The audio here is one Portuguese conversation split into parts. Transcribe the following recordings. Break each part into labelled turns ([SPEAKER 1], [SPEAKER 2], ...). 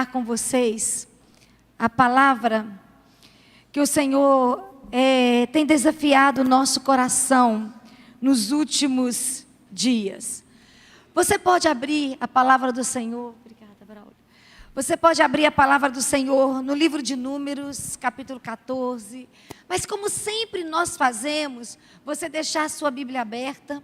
[SPEAKER 1] com vocês a palavra que o Senhor tem desafiado o nosso coração nos últimos dias. Você pode abrir a palavra do Senhor. Obrigada, Braulio. Você pode abrir a palavra do Senhor no livro de Números, capítulo 14. Mas como sempre nós fazemos, você deixar a sua Bíblia aberta.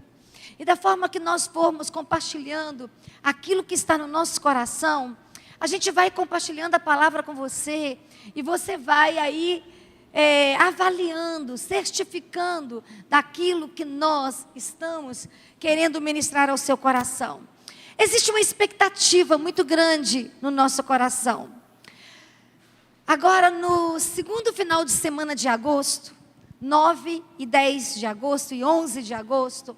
[SPEAKER 1] E da forma que nós formos compartilhando aquilo que está no nosso coração, a gente vai compartilhando a palavra com você. E você vai aí avaliando, certificando daquilo que nós estamos querendo ministrar ao seu coração. Existe uma expectativa muito grande no nosso coração. Agora, no segundo final de semana de agosto, 9 e 10 de agosto e 11 de agosto,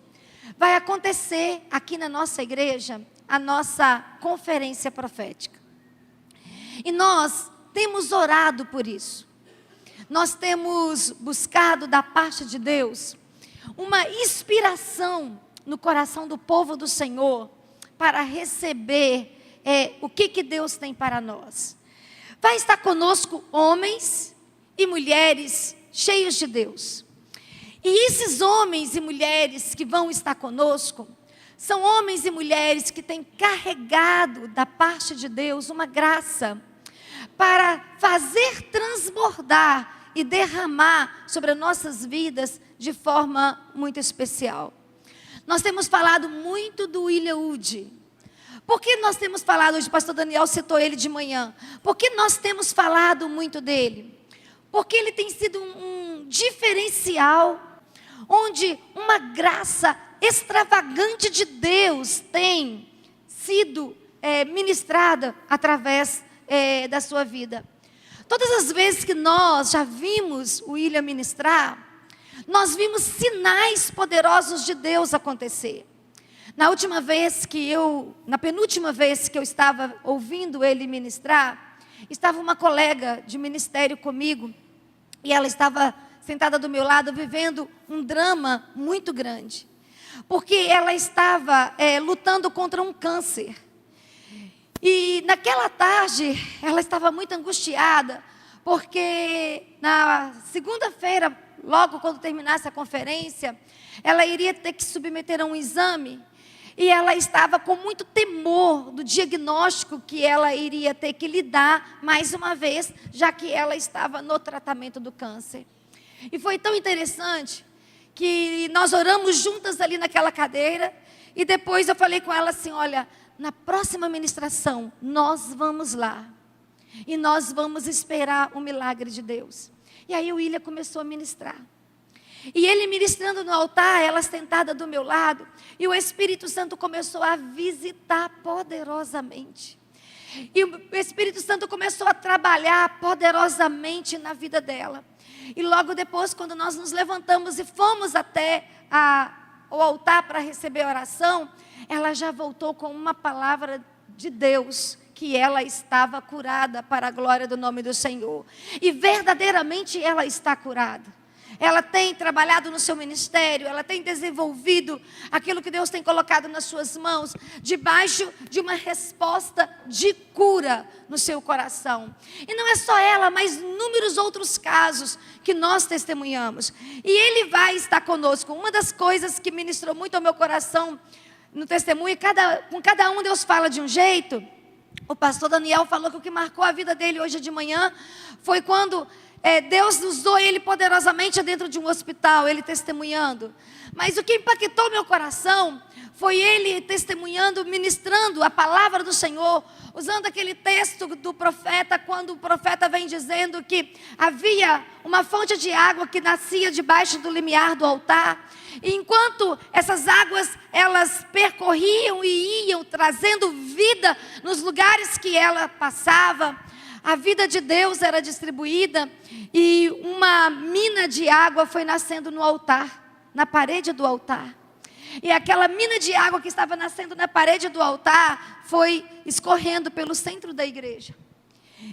[SPEAKER 1] vai acontecer aqui na nossa igreja a nossa conferência profética. E nós temos orado por isso. Nós temos buscado da parte de Deus uma inspiração no coração do povo do Senhor para receber o que Deus tem para nós. Vai estar conosco homens e mulheres cheios de Deus. E esses homens e mulheres que vão estar conosco são homens e mulheres que têm carregado da parte de Deus uma graça para fazer transbordar e derramar sobre as nossas vidas de forma muito especial. Nós temos falado muito do William Wood. Por que nós temos falado, hoje o pastor Daniel citou ele de manhã, por que nós temos falado muito dele? Porque ele tem sido um diferencial, onde uma graça extravagante de Deus tem sido ministrada através da sua vida. Todas as vezes que nós já vimos o William ministrar, nós vimos sinais poderosos de Deus acontecer. Na penúltima vez que eu estava ouvindo ele ministrar, estava uma colega de ministério comigo, e ela estava sentada do meu lado, vivendo um drama muito grande, porque ela estava lutando contra um câncer. E naquela tarde, ela estava muito angustiada, porque na segunda-feira, logo quando terminasse a conferência, ela iria ter que submeter a um exame, e ela estava com muito temor do diagnóstico que ela iria ter que lidar, mais uma vez, já que ela estava no tratamento do câncer. E foi tão interessante, que nós oramos juntas ali naquela cadeira, e depois eu falei com ela assim, olha, na próxima ministração, nós vamos lá. E nós vamos esperar o milagre de Deus. E aí o William começou a ministrar. E ele ministrando no altar, ela sentada do meu lado. E o Espírito Santo começou a visitar poderosamente. E o Espírito Santo começou a trabalhar poderosamente na vida dela. E logo depois, quando nós nos levantamos e fomos até o altar para receber a oração, ela já voltou com uma palavra de Deus, que ela estava curada para a glória do nome do Senhor. E verdadeiramente ela está curada. Ela tem trabalhado no seu ministério, ela tem desenvolvido aquilo que Deus tem colocado nas suas mãos, debaixo de uma resposta de cura no seu coração. E não é só ela, mas inúmeros outros casos que nós testemunhamos. E ele vai estar conosco. Uma das coisas que ministrou muito ao meu coração no testemunho, com cada um Deus fala de um jeito. O pastor Daniel falou que o que marcou a vida dele hoje de manhã foi quando Deus usou ele poderosamente dentro de um hospital, ele testemunhando. Mas o que impactou meu coração foi ele testemunhando, ministrando a palavra do Senhor, usando aquele texto do profeta, quando o profeta vem dizendo que havia uma fonte de água que nascia debaixo do limiar do altar. E enquanto essas águas, elas percorriam e iam trazendo vida nos lugares que ela passava, a vida de Deus era distribuída e uma mina de água foi nascendo no altar, na parede do altar. E aquela mina de água que estava nascendo na parede do altar foi escorrendo pelo centro da igreja.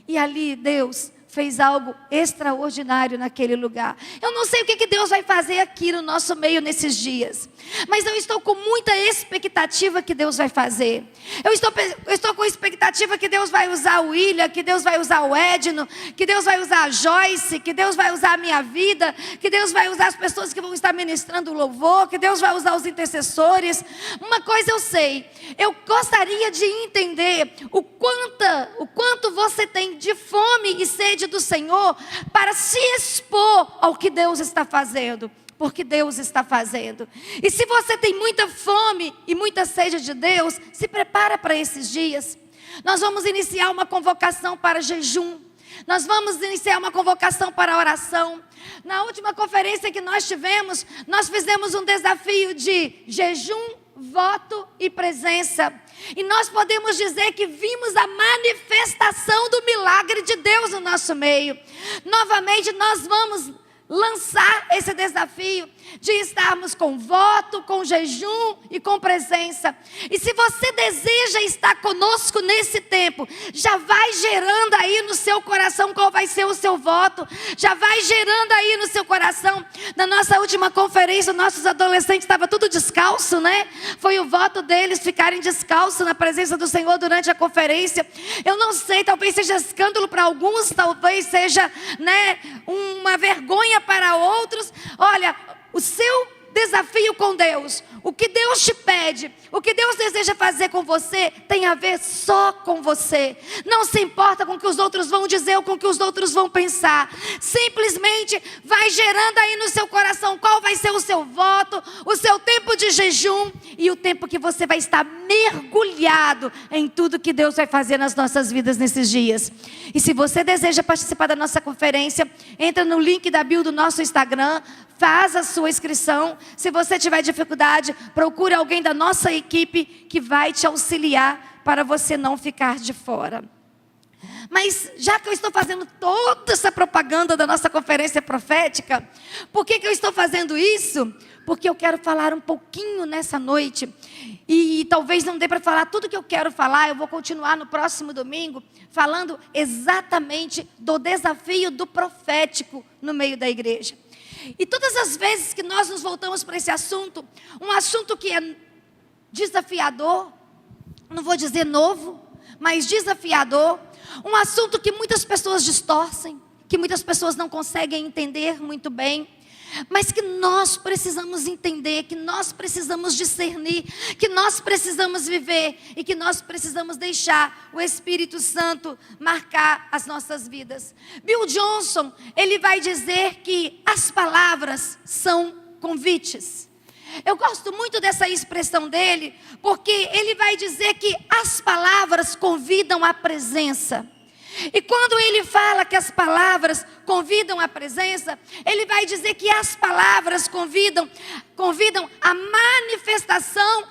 [SPEAKER 1] E ali Deus fez algo extraordinário naquele lugar. Eu não sei o que Deus vai fazer aqui no nosso meio nesses dias, mas eu estou com muita expectativa que Deus vai fazer. Eu estou com expectativa que Deus vai usar o William, que Deus vai usar o Edno, que Deus vai usar a Joyce, que Deus vai usar a minha vida, que Deus vai usar as pessoas que vão estar ministrando o louvor, que Deus vai usar os intercessores. Uma coisa eu sei, eu gostaria de entender o quanto você tem de fome e sede do Senhor para se expor ao que Deus está fazendo, porque Deus está fazendo. E se você tem muita fome e muita sede de Deus, se prepara para esses dias. Nós vamos iniciar uma convocação para jejum. Nós vamos iniciar uma convocação para oração. Na última conferência que nós tivemos, nós fizemos um desafio de jejum, voto e presença. E nós podemos dizer que vimos a manifestação do milagre de Deus no nosso meio. Novamente nós vamos lançar esse desafio de estarmos com voto, com jejum e com presença. E se você deseja estar conosco nesse tempo, já vai gerando aí no seu coração qual vai ser o seu voto, já vai gerando aí no seu coração. Na nossa última conferência, nossos adolescentes estavam tudo descalço, né? Foi o voto deles ficarem descalços na presença do Senhor durante a conferência. Eu não sei, talvez seja escândalo para alguns, talvez seja, né, uma vergonha para outros. Olha, o seu desafio com Deus, o que Deus te pede, o que Deus deseja fazer com você, tem a ver só com você. Não se importa com o que os outros vão dizer ou com o que os outros vão pensar. Simplesmente vai gerando aí no seu coração qual vai ser o seu voto, o seu tempo de jejum e o tempo que você vai estar mergulhado em tudo que Deus vai fazer nas nossas vidas nesses dias. E se você deseja participar da nossa conferência, entra no link da bio do nosso Instagram, faz a sua inscrição. Se você tiver dificuldade, procure alguém da nossa equipe que vai te auxiliar para você não ficar de fora. Mas já que eu estou fazendo toda essa propaganda da nossa conferência profética, por que eu estou fazendo isso? Porque eu quero falar um pouquinho nessa noite. E talvez não dê para falar tudo que eu quero falar. Eu vou continuar no próximo domingo falando exatamente do desafio do profético no meio da igreja. E todas as vezes que nós nos voltamos para esse assunto, um assunto que é desafiador, não vou dizer novo, mas desafiador, um assunto que muitas pessoas distorcem, que muitas pessoas não conseguem entender muito bem, mas que nós precisamos entender, que nós precisamos discernir, que nós precisamos viver e que nós precisamos deixar o Espírito Santo marcar as nossas vidas. Bill Johnson, ele vai dizer que as palavras são convites. Eu gosto muito dessa expressão dele, porque ele vai dizer que as palavras convidam à presença. E quando ele fala que as palavras convidam à presença, ele vai dizer que as palavras convidam à manifestação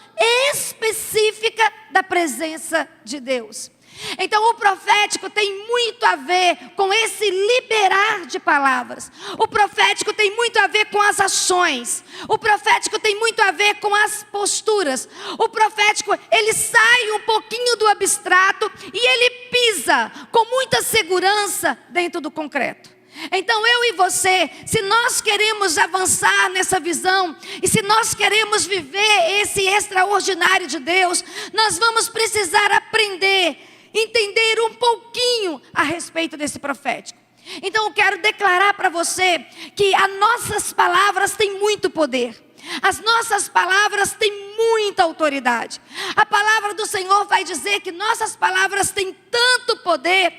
[SPEAKER 1] específica da presença de Deus. Então o profético tem muito a ver com esse liberar de palavras. O profético tem muito a ver com as ações. O profético tem muito a ver com as posturas. O profético, ele sai um pouquinho do abstrato e ele pisa com muita segurança dentro do concreto. Então eu e você, se nós queremos avançar nessa visão e se nós queremos viver esse extraordinário de Deus, nós vamos precisar aprender, entender um pouquinho a respeito desse profético. Então eu quero declarar para você que as nossas palavras têm muito poder. As nossas palavras têm muita autoridade. A palavra do Senhor vai dizer que nossas palavras têm tanto poder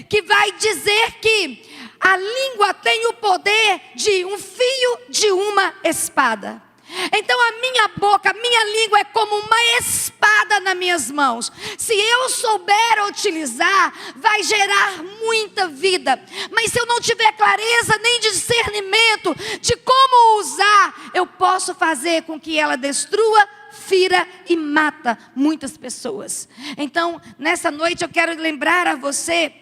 [SPEAKER 1] que vai dizer que a língua tem o poder de um fio de uma espada. Então a minha boca, a minha língua é como uma espada nas minhas mãos. Se eu souber utilizar, vai gerar muita vida. Mas se eu não tiver clareza nem discernimento de como usar, eu posso fazer com que ela destrua, fira e mata muitas pessoas. Então nessa noite eu quero lembrar a você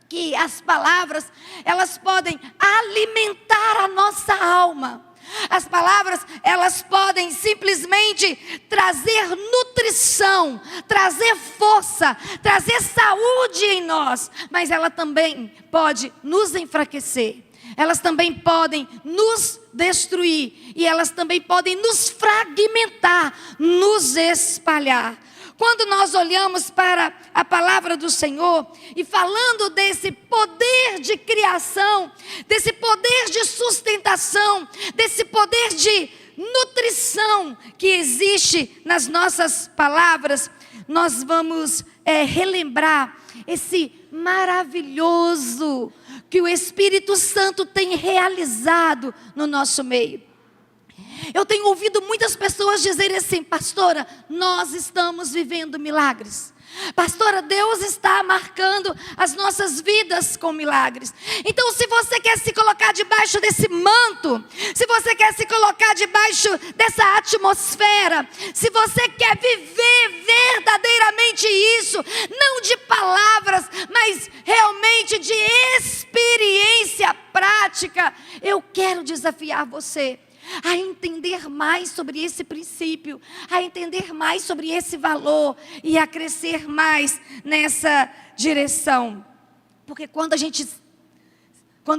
[SPEAKER 1] que as palavras, elas podem alimentar a nossa alma. As palavras, elas podem simplesmente trazer nutrição, trazer força, trazer saúde em nós, mas ela também pode nos enfraquecer. Elas também podem nos destruir e elas também podem nos fragmentar, nos espalhar. Quando nós olhamos para a palavra do Senhor e falando desse poder de criação, desse poder de sustentação, desse poder de nutrição que existe nas nossas palavras, nós vamos relembrar esse maravilhoso que o Espírito Santo tem realizado no nosso meio. Eu tenho ouvido muitas pessoas dizerem assim: pastora, nós estamos vivendo milagres. Pastora, Deus está marcando as nossas vidas com milagres. Então, se você quer se colocar debaixo desse manto, se você quer se colocar debaixo dessa atmosfera, se você quer viver verdadeiramente isso, não de palavras, mas realmente de experiência prática, eu quero desafiar você a entender mais sobre esse princípio, a entender mais sobre esse valor e a crescer mais nessa direção. Porque quando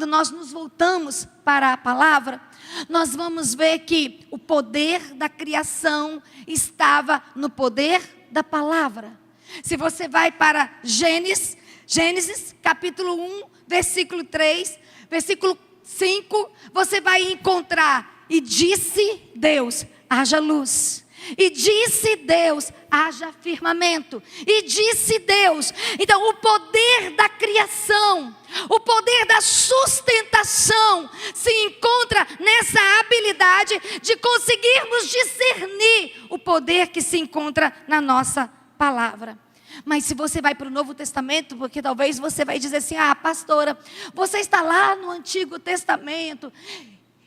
[SPEAKER 1] nós nos voltamos para a palavra, nós vamos ver que o poder da criação estava no poder da palavra. Se você vai para Gênesis capítulo 1, versículo 3, versículo 5, você vai encontrar: e disse Deus, haja luz. E disse Deus, haja firmamento. E disse Deus. Então, o poder da criação, o poder da sustentação se encontra nessa habilidade de conseguirmos discernir o poder que se encontra na nossa palavra. Mas se você vai para o Novo Testamento, porque talvez você vai dizer assim: ah, pastora, você está lá no Antigo Testamento.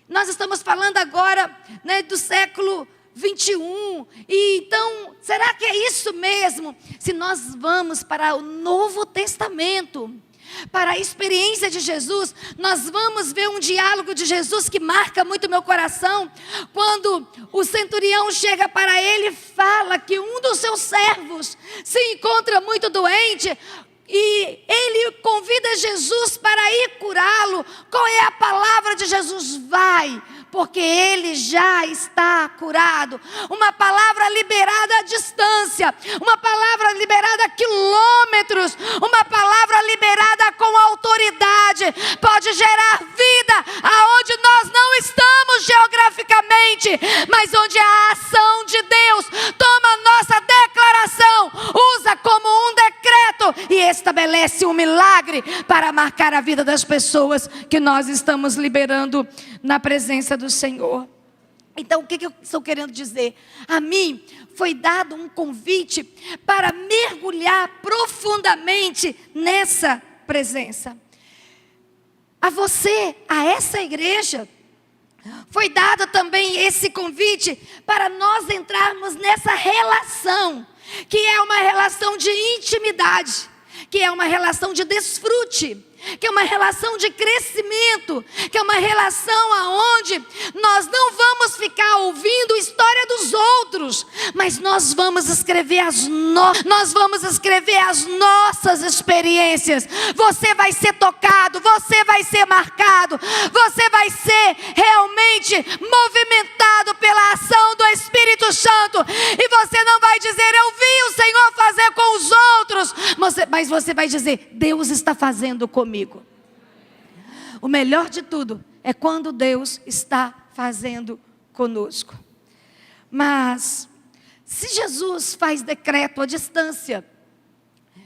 [SPEAKER 1] Nós estamos falando agora, né, do século 21. E então, será que é isso mesmo? Se nós vamos para o Novo Testamento, para a experiência de Jesus, nós vamos ver um diálogo de Jesus que marca muito meu coração. Quando o centurião chega para ele e fala que um dos seus servos se encontra muito doente, e ele convida Jesus para ir curá-lo. Qual é a palavra de Jesus? Vai, porque ele já está curado. Uma palavra liberada à distância, uma palavra liberada a quilômetros, uma palavra liberada com autoridade, pode gerar vida aonde nós não estamos geograficamente, mas onde a ação de Deus toma nossa declaração, usa como um decreto e estabelece um milagre para marcar a vida das pessoas que nós estamos liberando na presença do Senhor. Então, o que eu estou querendo dizer? A mim foi dado um convite para mergulhar profundamente nessa presença. A você, a essa igreja, foi dado também esse convite para nós entrarmos nessa relação, que é uma relação de intimidade, que é uma relação de desfrute, que é uma relação de crescimento, que é uma relação aonde nós não vamos ficar ouvindo a história dos outros, mas nós vamos escrever as nossas experiências. Você vai ser tocado, você vai ser marcado, você vai ser realmente movimentado pela ação do Espírito Santo, e você não vai dizer: eu vi o Senhor fazer com os outros, mas você vai dizer: Deus está fazendo comigo. O melhor de tudo é quando Deus está fazendo conosco. Mas se Jesus faz decreto à distância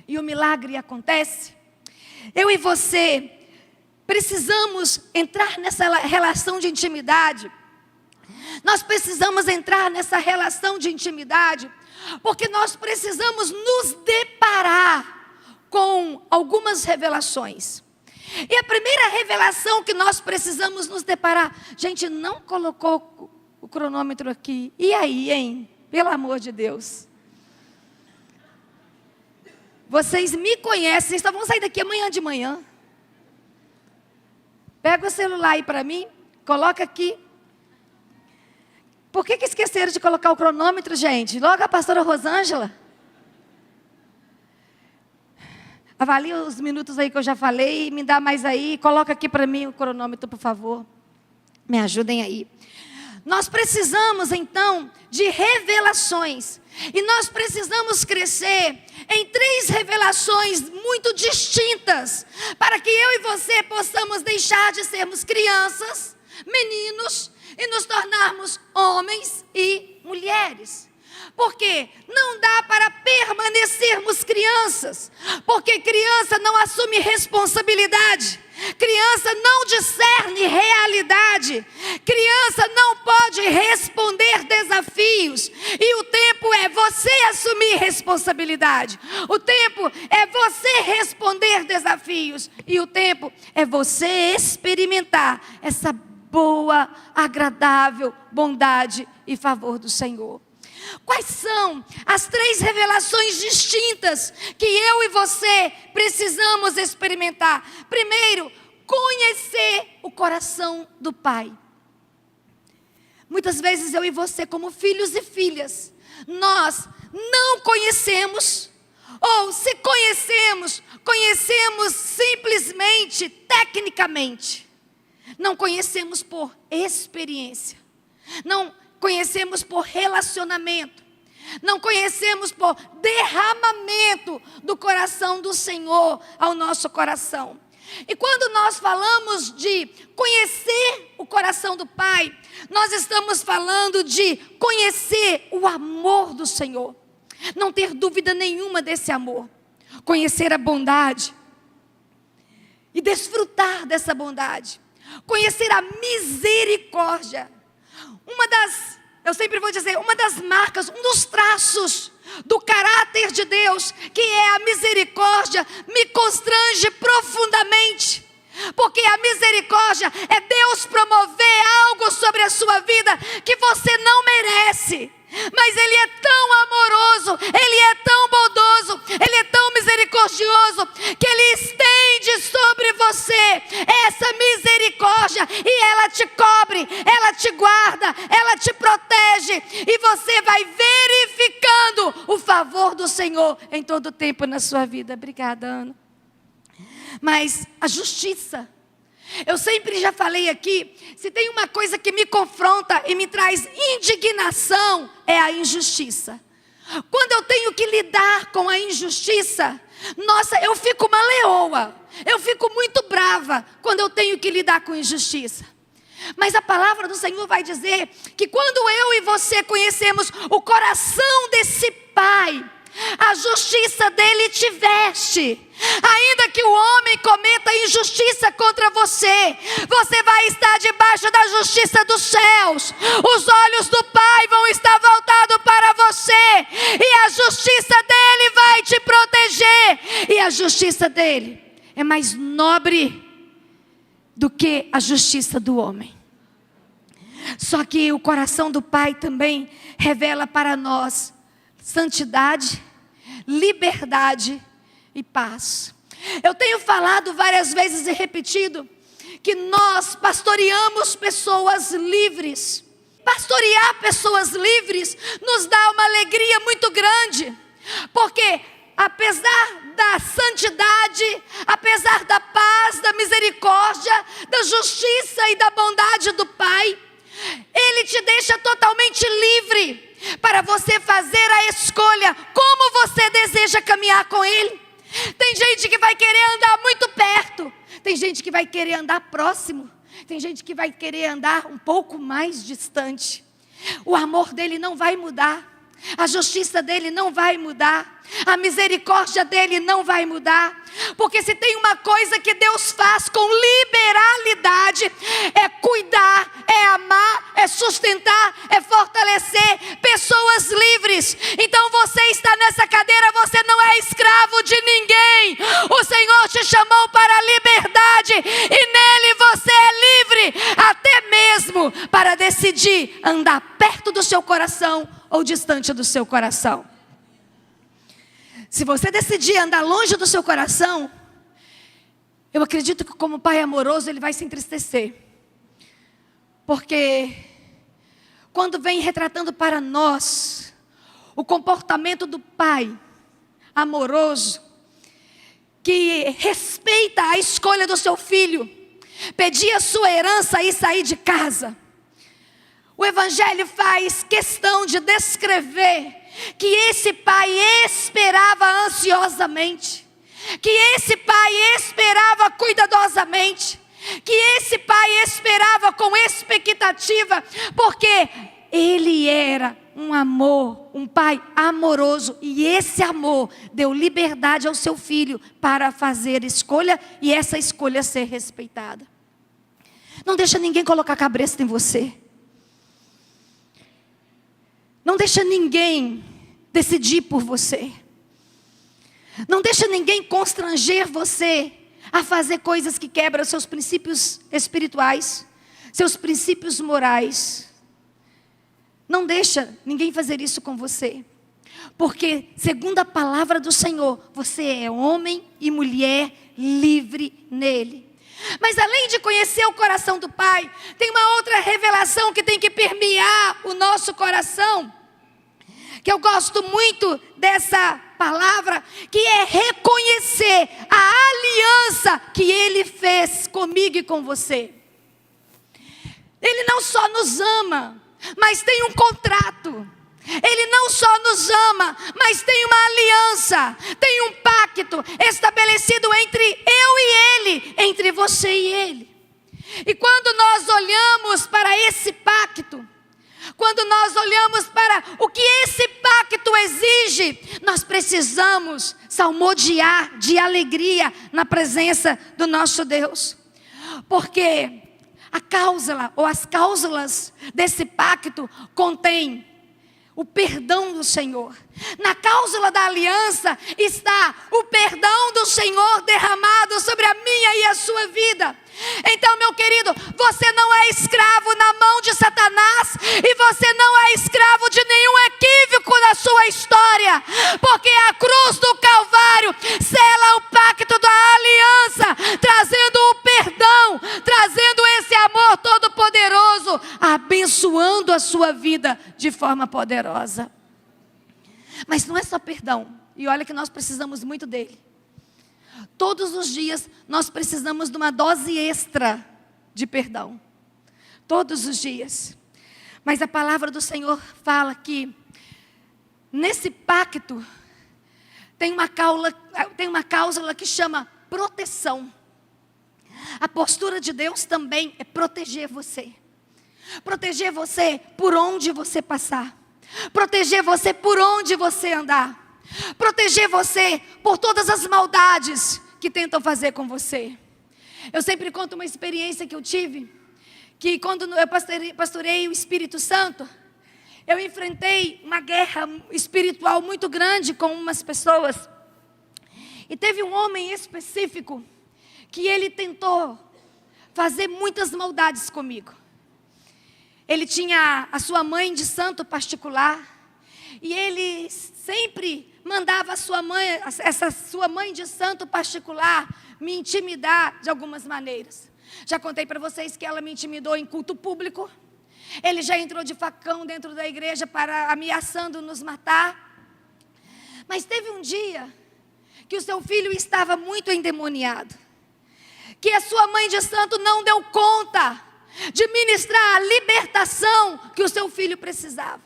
[SPEAKER 1] e o milagre acontece, eu e você precisamos entrar nessa relação de intimidade. Nós precisamos entrar nessa relação de intimidade, porque nós precisamos nos deparar com algumas revelações. E a primeira revelação que nós precisamos nos deparar... Gente, não colocou o cronômetro aqui. E aí, hein? Pelo amor de Deus. Vocês me conhecem, vocês vão sair daqui amanhã de manhã. Pega o celular aí para mim, coloca aqui. Por que esqueceram de colocar o cronômetro, gente? Logo a pastora Rosângela. Avalia os minutos aí que eu já falei, me dá mais aí, coloca aqui para mim o cronômetro, por favor. Me ajudem aí. Nós precisamos então de revelações. E nós precisamos crescer em 3 revelações muito distintas, para que eu e você possamos deixar de sermos crianças, meninos, e nos tornarmos homens e mulheres. Porque não dá para permanecermos crianças, porque criança não assume responsabilidade, criança não discerne realidade, criança não pode responder desafios, e o tempo é você assumir responsabilidade, o tempo é você responder desafios, e o tempo é você experimentar essa boa, agradável bondade e favor do Senhor. Quais são as 3 revelações distintas que eu e você precisamos experimentar? Primeiro, conhecer o coração do Pai. Muitas vezes eu e você, como filhos e filhas, nós não conhecemos, ou se conhecemos, conhecemos simplesmente tecnicamente. Não conhecemos por experiência. Não conhecemos por relacionamento. Não conhecemos por derramamento do coração do Senhor ao nosso coração. E quando nós falamos de conhecer o coração do Pai, nós estamos falando de conhecer o amor do Senhor. Não ter dúvida nenhuma desse amor. Conhecer a bondade e desfrutar dessa bondade. Conhecer a misericórdia. Eu sempre vou dizer, uma das marcas, um dos traços do caráter de Deus, que é a misericórdia, me constrange profundamente. Porque a misericórdia é Deus promover algo sobre a sua vida que você não merece. Mas Ele é tão amoroso, Ele é tão bondoso, Ele é tão misericordioso, que Ele estende sobre você essa misericórdia, e ela te cobre, ela te guarda, ela te protege, e você vai verificando o favor do Senhor em todo o tempo na sua vida. Obrigada, Ana. Mas a justiça, eu sempre já falei aqui, se tem uma coisa que me confronta e me traz indignação, é a injustiça. Quando eu tenho que lidar com a injustiça, nossa, eu fico uma leoa, eu fico muito brava quando eu tenho que lidar com injustiça. Mas a palavra do Senhor vai dizer que quando eu e você conhecemos o coração desse Pai, a justiça dele te veste. Ainda que o homem cometa injustiça contra você, você vai estar debaixo da justiça dos céus. Os olhos do Pai vão estar voltados para você, e a justiça dele vai te proteger. E a justiça dele é mais nobre do que a justiça do homem. Só que o coração do Pai também revela para nós santidade, liberdade e paz. Eu tenho falado várias vezes e repetido que nós pastoreamos pessoas livres. Pastorear pessoas livres nos dá uma alegria muito grande, porque apesar da santidade, apesar da paz, da misericórdia, da justiça e da bondade do Pai, Ele te deixa totalmente livre para você fazer a escolha como você deseja caminhar com Ele. Tem gente que vai querer andar muito perto, tem gente que vai querer andar próximo, tem gente que vai querer andar um pouco mais distante. O amor dele não vai mudar, a justiça dele não vai mudar, a misericórdia dele não vai mudar. Porque se tem uma coisa que Deus faz com liberalidade, é cuidar, é amar, é sustentar, é fortalecer pessoas livres. Então você está nessa cadeira, você não é escravo de ninguém. O Senhor te chamou para a liberdade, e nele você é livre, até mesmo para decidir andar perto do seu coração ou distante do seu coração. Se você decidir andar longe do seu coração, eu acredito que como Pai amoroso Ele vai se entristecer. Porque quando vem retratando para nós o comportamento do pai amoroso, que respeita a escolha do seu filho, pedir a sua herança e sair de casa. O Evangelho faz questão de descrever que esse pai esperava ansiosamente, que esse pai esperava cuidadosamente, que esse pai esperava com expectativa, porque ele era um amor, um pai amoroso, e esse amor deu liberdade ao seu filho para fazer escolha, e essa escolha ser respeitada. Não deixa ninguém colocar cabresto em você. Não deixa ninguém decidir por você. Não deixa ninguém constranger você a fazer coisas que quebram seus princípios espirituais, seus princípios morais. Não deixa ninguém fazer isso com você. Porque, segundo a palavra do Senhor, você é homem e mulher livre nele. Mas além de conhecer o coração do Pai, tem uma outra revelação que tem que permear o nosso coração, que eu gosto muito dessa palavra, que é reconhecer a aliança que Ele fez comigo e com você. Ele não só nos ama, mas tem um contrato. Ele não só nos ama, mas tem uma aliança, tem um pacto estabelecido entre eu e Ele, entre você e Ele. E quando nós olhamos para esse pacto, quando nós olhamos para o que esse pacto exige, nós precisamos salmodiar de alegria na presença do nosso Deus. Porque a cláusula ou as cláusulas desse pacto contêm o perdão do Senhor. Na cláusula da aliança está o perdão do Senhor derramado sobre a minha e a sua vida. Então, meu querido, você não é escravo na mão de Satanás, e você não é escravo de nenhum equívoco na sua história, porque a cruz do Calvário sela o pacto da aliança, trazendo o perdão, trazendo esse amor todo-poderoso, abençoando a sua vida de forma poderosa. Mas não é só perdão, e olha que nós precisamos muito dele. Todos os dias nós precisamos de uma dose extra de perdão. Todos os dias. Mas a palavra do Senhor fala que nesse pacto tem uma cláusula que chama proteção. A postura de Deus também é proteger você. Proteger você por onde você passar. Proteger você por onde você andar. Proteger você por todas as maldades que tentam fazer com você. Eu sempre conto uma experiência que eu tive, que quando eu pastorei o Espírito Santo, eu enfrentei uma guerra espiritual muito grande com umas pessoas. E teve um homem específico que ele tentou fazer muitas maldades comigo. Ele tinha a sua mãe de santo particular, e ele sempre mandava essa sua mãe de santo particular me intimidar de algumas maneiras. Já contei para vocês que ela me intimidou em culto público. Ele já entrou de facão dentro da igreja ameaçando nos matar. Mas teve um dia que o seu filho estava muito endemoniado, que a sua mãe de santo não deu conta de ministrar a libertação que o seu filho precisava.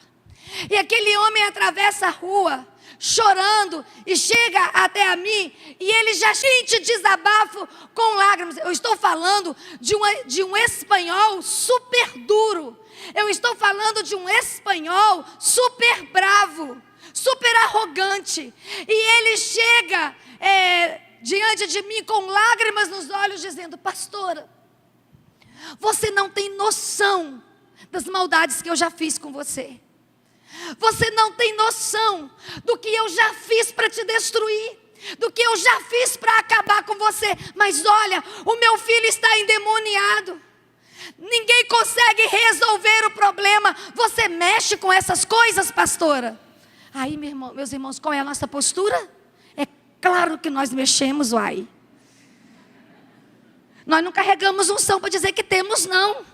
[SPEAKER 1] E aquele homem atravessa a rua chorando e chega até a mim, e ele já sente desabafo com lágrimas. Eu estou falando de um espanhol super duro. Eu estou falando de um espanhol super bravo, super arrogante. E ele chega diante de mim com lágrimas nos olhos, dizendo: pastora, você não tem noção das maldades que eu já fiz com você. Você não tem noção do que eu já fiz para te destruir, do que eu já fiz para acabar com você. Mas olha, o meu filho está endemoniado. Ninguém consegue resolver o problema. Você mexe com essas coisas, pastora? Aí, meus irmãos, qual é a nossa postura? É claro que nós mexemos, uai. Nós não carregamos unção para dizer que temos, não.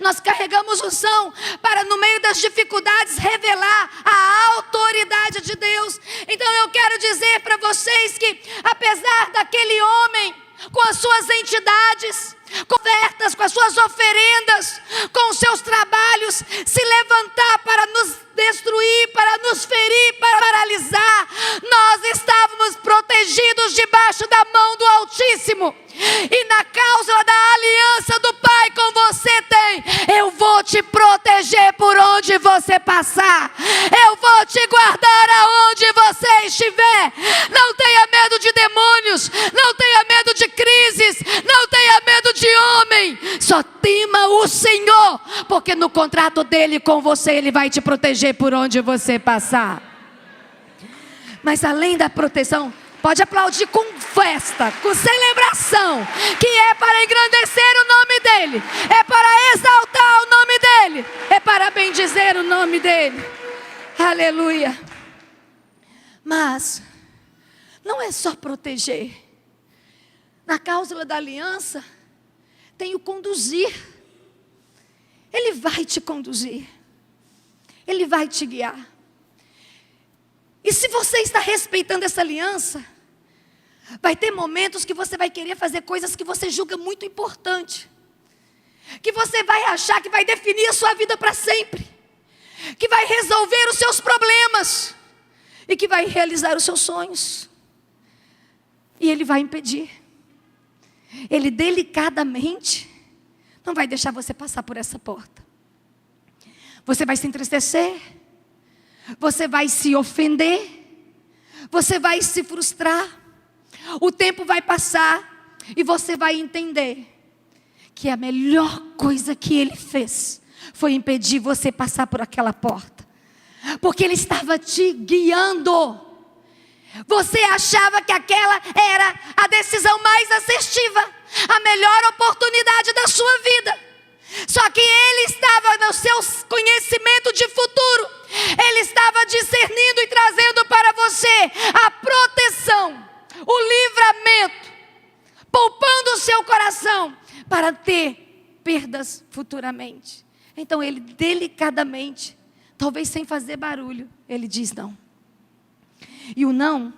[SPEAKER 1] Nós carregamos unção para, no meio das dificuldades, revelar a autoridade de Deus. Então eu quero dizer para vocês que, apesar daquele homem, com as suas entidades cobertas, com as suas oferendas, com os seus trabalhos, se levantar para nos destruir, para nos ferir, para paralisar, nós estávamos protegidos debaixo da mão do Altíssimo. E na cláusula da aliança do Pai com você tem: eu vou te proteger por onde você passar, eu vou te guardar aonde você estiver. Não tenha medo de demônios, não tenha medo de crises, não tenha medo de homem, só tema o Senhor, porque no contrato dele com você, ele vai te proteger por onde você passar. Mas além da proteção, pode aplaudir com festa, com celebração, que é para engrandecer o nome dEle, é para exaltar o nome dEle, é para bendizer o nome dEle. Aleluia. Mas não é só proteger. Na cláusula da aliança tem o conduzir. Ele vai te conduzir, Ele vai te guiar. E se você está respeitando essa aliança, vai ter momentos que você vai querer fazer coisas que você julga muito importante, que você vai achar que vai definir a sua vida para sempre, que vai resolver os seus problemas e que vai realizar os seus sonhos. E Ele vai impedir. Ele delicadamente não vai deixar você passar por essa porta. Você vai se entristecer, você vai se ofender, você vai se frustrar. O tempo vai passar e você vai entender que a melhor coisa que Ele fez foi impedir você passar por aquela porta, porque Ele estava te guiando. Você achava que aquela era a decisão mais assertiva, a melhor oportunidade da sua vida. Só que Ele estava no seu conhecimento de futuro, Ele estava discernindo e trazendo para você a proteção, o livramento, poupando o seu coração para ter perdas futuramente. Então Ele delicadamente, talvez sem fazer barulho, Ele diz não. E o não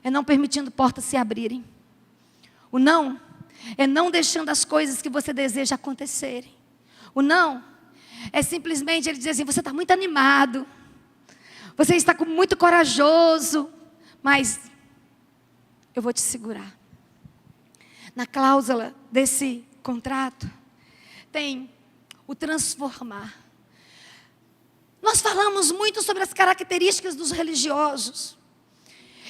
[SPEAKER 1] é não permitindo portas se abrirem. O não é não deixando as coisas que você deseja acontecerem. O não é simplesmente Ele dizer assim: você está muito animado, você está muito corajoso, mas eu vou te segurar. Na cláusula desse contrato tem o transformar. Nós falamos muito sobre as características dos religiosos.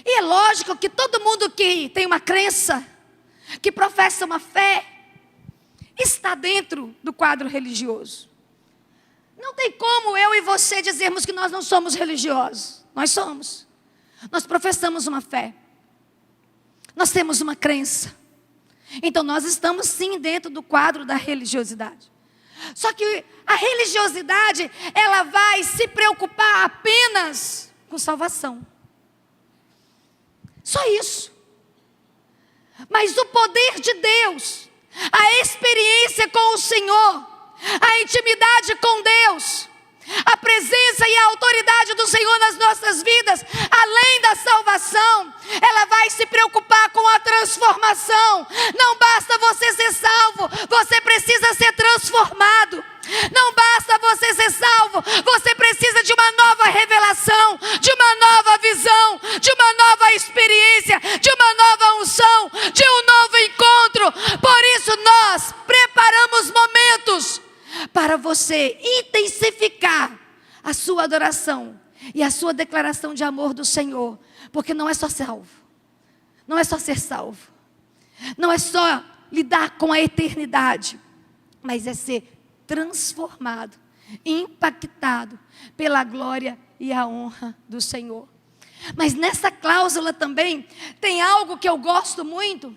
[SPEAKER 1] E é lógico que todo mundo que tem uma crença, que professa uma fé, está dentro do quadro religioso. Não tem como eu e você dizermos que nós não somos religiosos. Nós somos. Nós professamos uma fé. Nós temos uma crença. Então nós estamos sim dentro do quadro da religiosidade. Só que a religiosidade, ela vai se preocupar apenas com salvação. Só isso. Mas o poder de Deus, a experiência com o Senhor, a intimidade com Deus, a presença e a autoridade do Senhor nas nossas vidas, além da salvação, ela vai se preocupar com a transformação. Não basta você ser salvo, você precisa ser transformado. Não basta você ser salvo, você precisa de uma nova revelação, de uma nova visão, de uma nova experiência, de uma nova unção, de um novo encontro. Por isso nós preparamos momentos para você intensificar a sua adoração e a sua declaração de amor do Senhor. Porque não é só salvo, não é só ser salvo, não é só lidar com a eternidade, mas é ser transformado, impactado pela glória e a honra do Senhor. Mas nessa cláusula também tem algo que eu gosto muito,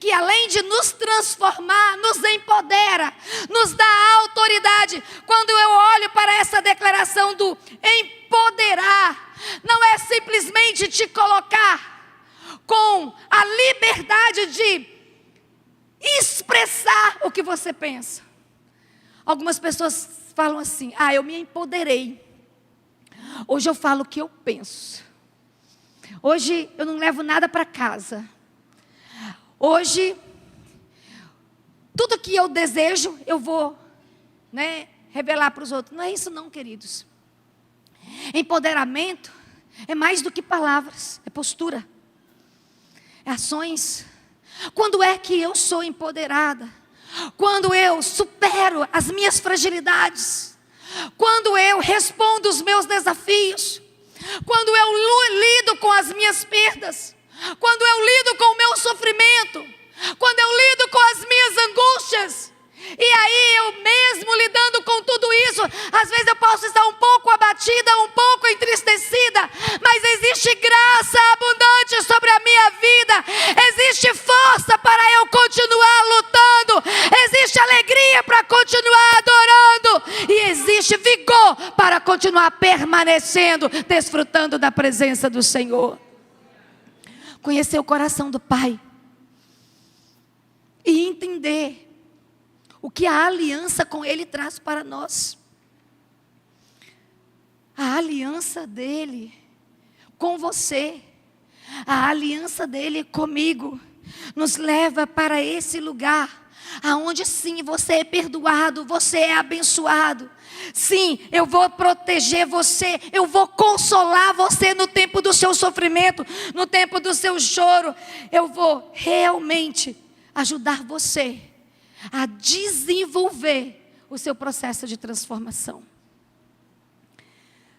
[SPEAKER 1] que além de nos transformar, nos empodera, nos dá autoridade. Quando eu olho para essa declaração do empoderar, não é simplesmente te colocar com a liberdade de expressar o que você pensa. Algumas pessoas falam assim: ah, eu me empoderei. Hoje eu falo o que eu penso. Hoje eu não levo nada para casa. Hoje, tudo que eu desejo, eu vou, revelar para os outros. Não é isso não, queridos. Empoderamento é mais do que palavras, é postura, é ações. Quando é que eu sou empoderada? Quando eu supero as minhas fragilidades, quando eu respondo os meus desafios, quando eu lido com as minhas perdas, quando eu lido com o meu sofrimento, quando eu lido com as minhas angústias. E aí eu mesmo lidando com tudo isso, às vezes eu posso estar um pouco abatida, um pouco entristecida, mas existe graça abundante sobre a minha vida, existe força para eu continuar lutando, existe alegria para continuar adorando, e existe vigor para continuar permanecendo, desfrutando da presença do Senhor. Conhecer o coração do Pai e entender o que a aliança com Ele traz para nós. A aliança dEle com você, a aliança dEle comigo, nos leva para esse lugar, aonde sim, você é perdoado, você é abençoado. Sim, eu vou proteger você, eu vou consolar você no tempo do seu sofrimento, no tempo do seu choro. Eu vou realmente ajudar você a desenvolver o seu processo de transformação.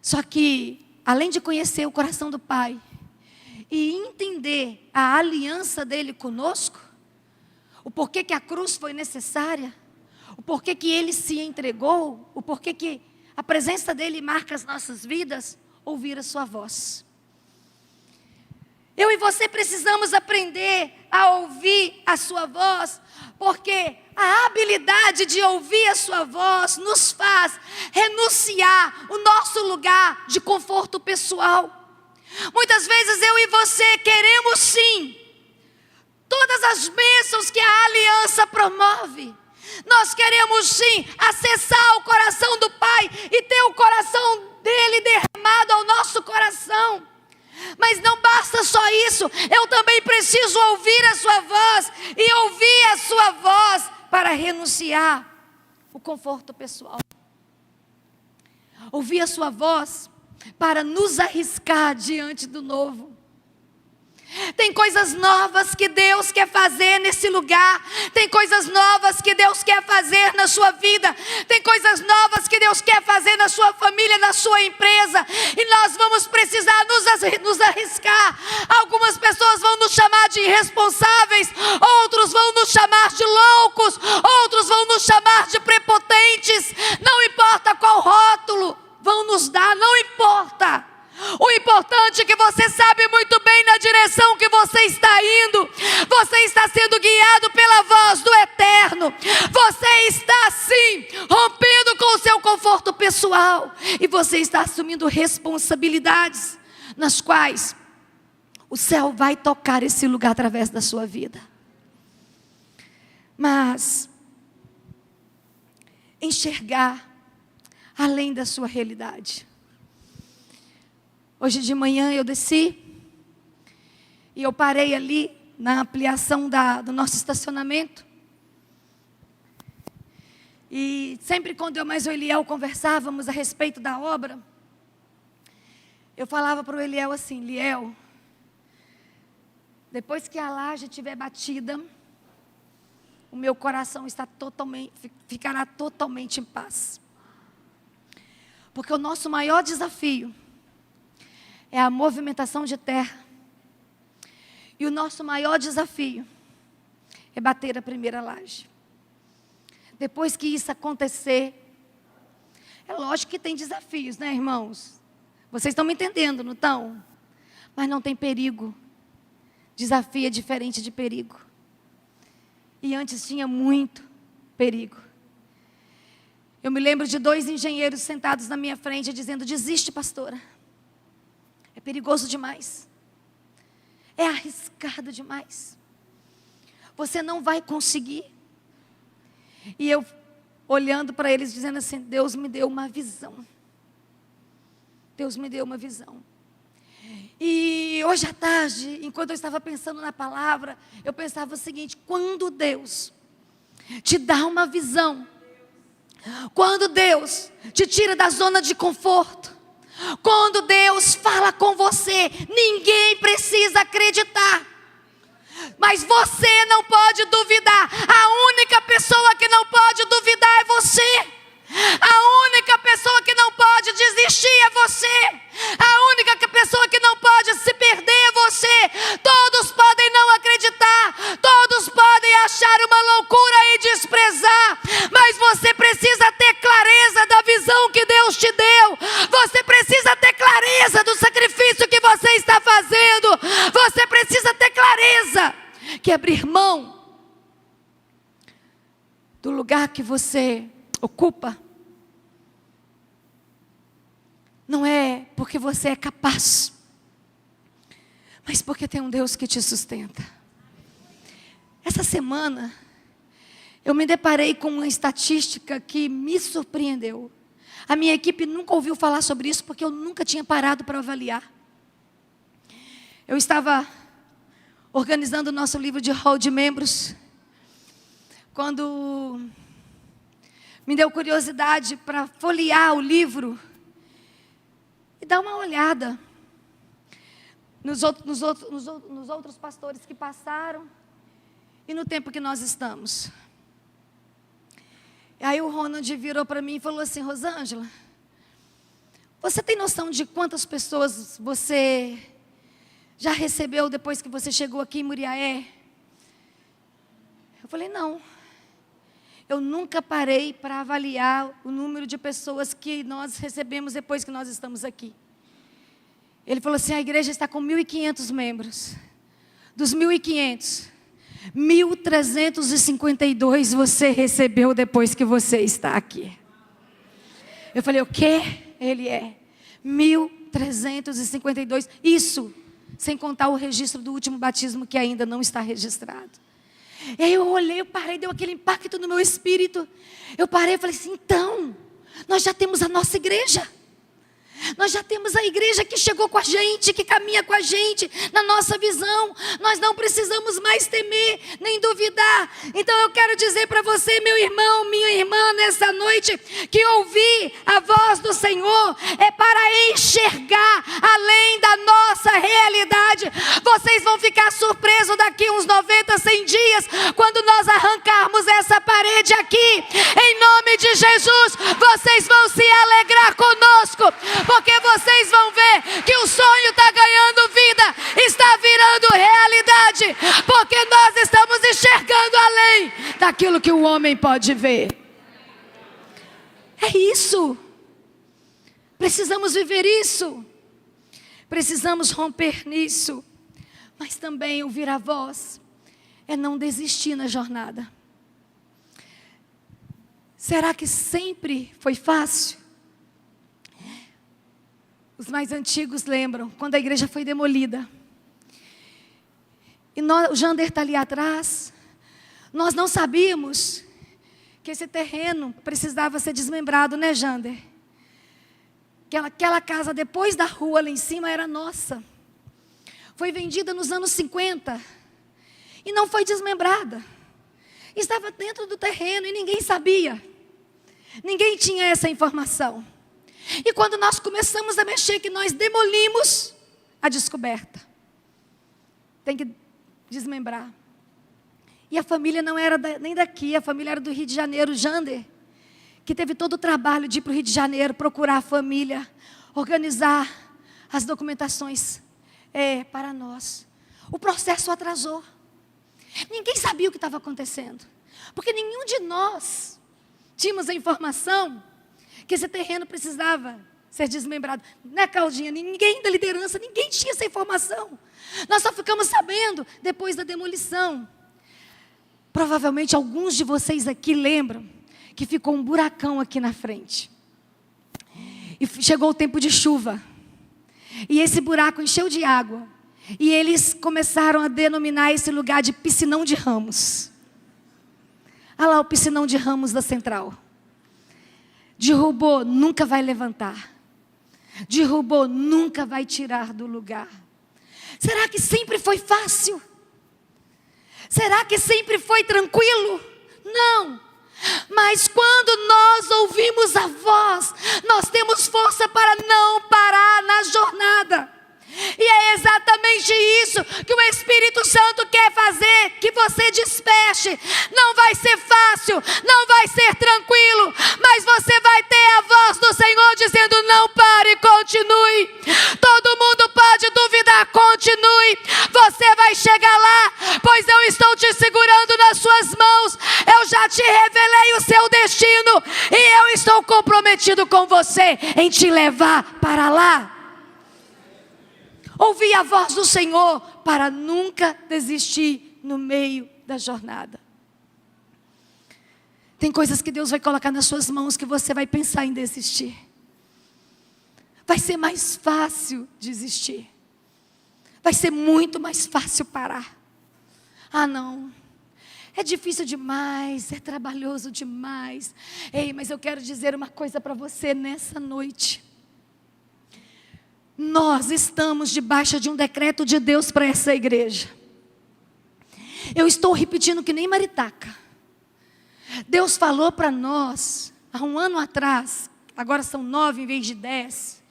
[SPEAKER 1] Só que, além de conhecer o coração do Pai e entender a aliança dele conosco, o porquê que a cruz foi necessária, o porquê que ele se entregou, o porquê que a presença dele marca as nossas vidas, ouvir a sua voz. Eu e você precisamos aprender a ouvir a sua voz, porque a habilidade de ouvir a sua voz nos faz renunciar o nosso lugar de conforto pessoal. Muitas vezes eu e você queremos sim todas as bênçãos que a aliança promove. Nós queremos sim acessar o coração do Pai e ter o coração dele derramado ao nosso coração. Mas não basta só isso, eu também preciso ouvir a sua voz e ouvir a sua voz para renunciar o conforto pessoal. Ouvir a sua voz para nos arriscar diante do novo. Tem coisas novas que Deus quer fazer nesse lugar. Tem coisas novas que Deus quer fazer na sua vida. Tem coisas novas que Deus quer fazer na sua família, na sua empresa. E nós vamos precisar nos arriscar. Algumas pessoas vão nos chamar de irresponsáveis. Outros vão nos chamar de loucos. Outros vão nos chamar de prepotentes. Não importa qual rótulo vão nos dar, não importa. O importante é que você sabe muito bem na direção que você está indo. Você está sendo guiado pela voz do Eterno. Você está sim rompendo com o seu conforto pessoal. E você está assumindo responsabilidades nas quais o céu vai tocar esse lugar através da sua vida. Mas enxergar além da sua realidade. Hoje de manhã eu desci e eu parei ali na ampliação do nosso estacionamento. E sempre quando eu mais o Eliel conversávamos a respeito da obra, eu falava para o Eliel assim: Eliel, depois que a laje estiver batida, o meu coração ficará totalmente em paz. Porque o nosso maior desafio é a movimentação de terra. E o nosso maior desafio é bater a primeira laje. Depois que isso acontecer, é lógico que tem desafios, né, irmãos? Vocês estão me entendendo, não estão? Mas não tem perigo. Desafio é diferente de perigo. E antes tinha muito perigo. Eu me lembro de 2 engenheiros sentados na minha frente dizendo: desiste, pastora. É perigoso demais. É arriscado demais. Você não vai conseguir. E eu olhando para eles, dizendo assim: Deus me deu uma visão. Deus me deu uma visão. E hoje à tarde, enquanto eu estava pensando na palavra, eu pensava o seguinte: quando Deus te dá uma visão, quando Deus te tira da zona de conforto, quando Deus fala com você, ninguém precisa acreditar, mas você não pode duvidar. A única pessoa que não pode duvidar é você. A única pessoa que não pode desistir é você. A única pessoa que não pode se perder é você. Todos podem não acreditar, todos podem achar uma loucura e desprezar, mas você precisa ter clareza da visão que Deus te deu. Você precisa ter clareza do sacrifício que você está fazendo. Você precisa ter clareza que abrir mão do lugar que você ocupa não é porque você é capaz, mas porque tem um Deus que te sustenta. Essa semana eu me deparei com uma estatística que me surpreendeu. A minha equipe nunca ouviu falar sobre isso, porque eu nunca tinha parado para avaliar. Eu estava organizando o nosso livro de hall de membros, quando me deu curiosidade para folhear o livro e dar uma olhada nos outros pastores que passaram e no tempo que nós estamos. E aí o Ronald virou para mim e falou assim: Rosângela, você tem noção de quantas pessoas você já recebeu depois que você chegou aqui em Muriaé? Eu falei: não. Eu nunca parei para avaliar o número de pessoas que nós recebemos depois que nós estamos aqui. Ele falou assim: a igreja está com 1.500 membros. Dos 1.500, 1.352 você recebeu depois que você está aqui. Eu falei: o quê? Ele é 1.352. Isso sem contar o registro do último batismo que ainda não está registrado. E aí eu olhei, eu parei, deu aquele impacto no meu espírito. Eu parei e falei assim: então, nós já temos a nossa igreja. Nós já temos a igreja que chegou com a gente, que caminha com a gente, na nossa visão. Nós não precisamos mais temer, nem duvidar. Então eu quero dizer para você, meu irmão, minha irmã, nessa noite, que ouvir a voz do Senhor é para enxergar além da nossa realidade. Vocês vão ficar surpresos daqui uns 90, 100 dias, quando nós arrancarmos essa parede aqui. Em nome de Jesus, vocês vão se alegrar conosco, porque vocês vão ver que o sonho está ganhando vida, está virando realidade, porque nós estamos enxergando além daquilo que o homem pode ver. É isso. Precisamos viver isso. Precisamos romper nisso. Mas também ouvir a voz é não desistir na jornada. Será que sempre foi fácil? Os mais antigos lembram, quando a igreja foi demolida. E o Jander está ali atrás. Nós não sabíamos que esse terreno precisava ser desmembrado, né, Jander? Que aquela casa depois da rua lá em cima era nossa. Foi vendida nos anos 50. E não foi desmembrada. Estava dentro do terreno e ninguém sabia. Ninguém tinha essa informação. E quando nós começamos a mexer, que nós demolimos a descoberta. Tem que desmembrar. E a família não era nem daqui, a família era do Rio de Janeiro. Jander, que teve todo o trabalho de ir para o Rio de Janeiro, procurar a família, organizar as documentações para nós. O processo atrasou. Ninguém sabia o que estava acontecendo. Porque nenhum de nós tínhamos a informação que esse terreno precisava ser desmembrado. Né, Claudinha? Ninguém da liderança, ninguém tinha essa informação. Nós só ficamos sabendo depois da demolição. Provavelmente alguns de vocês aqui lembram que ficou um buracão aqui na frente. E chegou o tempo de chuva. E esse buraco encheu de água. E eles começaram a denominar esse lugar de Piscinão de Ramos. Olha lá o Piscinão de Ramos da Central. Derrubou, nunca vai levantar. Derrubou, nunca vai tirar do lugar. Será que sempre foi fácil? Será que sempre foi tranquilo? Não. Mas quando nós ouvimos a voz, nós temos força para não parar na jornada. E é exatamente isso que o Espírito Santo quer fazer, que você desperte. Não vai ser fácil, não vai ser tranquilo, mas você vai ter a voz do Senhor dizendo: não pare, continue. Todo mundo pode duvidar, continue. Você vai chegar lá, pois eu estou te segurando nas suas mãos. Eu já te revelei o seu destino e eu estou comprometido com você em te levar para lá. Ouvir a voz do Senhor para nunca desistir no meio da jornada. Tem coisas que Deus vai colocar nas suas mãos que você vai pensar em desistir. Vai ser mais fácil desistir. Vai ser muito mais fácil parar. Ah, não. É difícil demais, é trabalhoso demais. Ei, mas eu quero dizer uma coisa para você nessa noite. Nós estamos debaixo de um decreto de Deus para essa igreja. Eu estou repetindo que nem maritaca. Deus falou para nós, há um ano atrás, agora são 9 em vez de 10,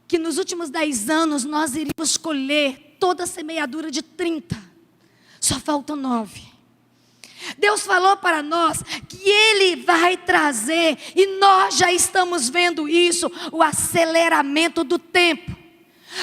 [SPEAKER 1] que nos últimos 10 anos nós iríamos colher toda a semeadura de 30. Só faltam 9. Deus falou para nós que Ele vai trazer, e nós já estamos vendo isso, o aceleramento do tempo.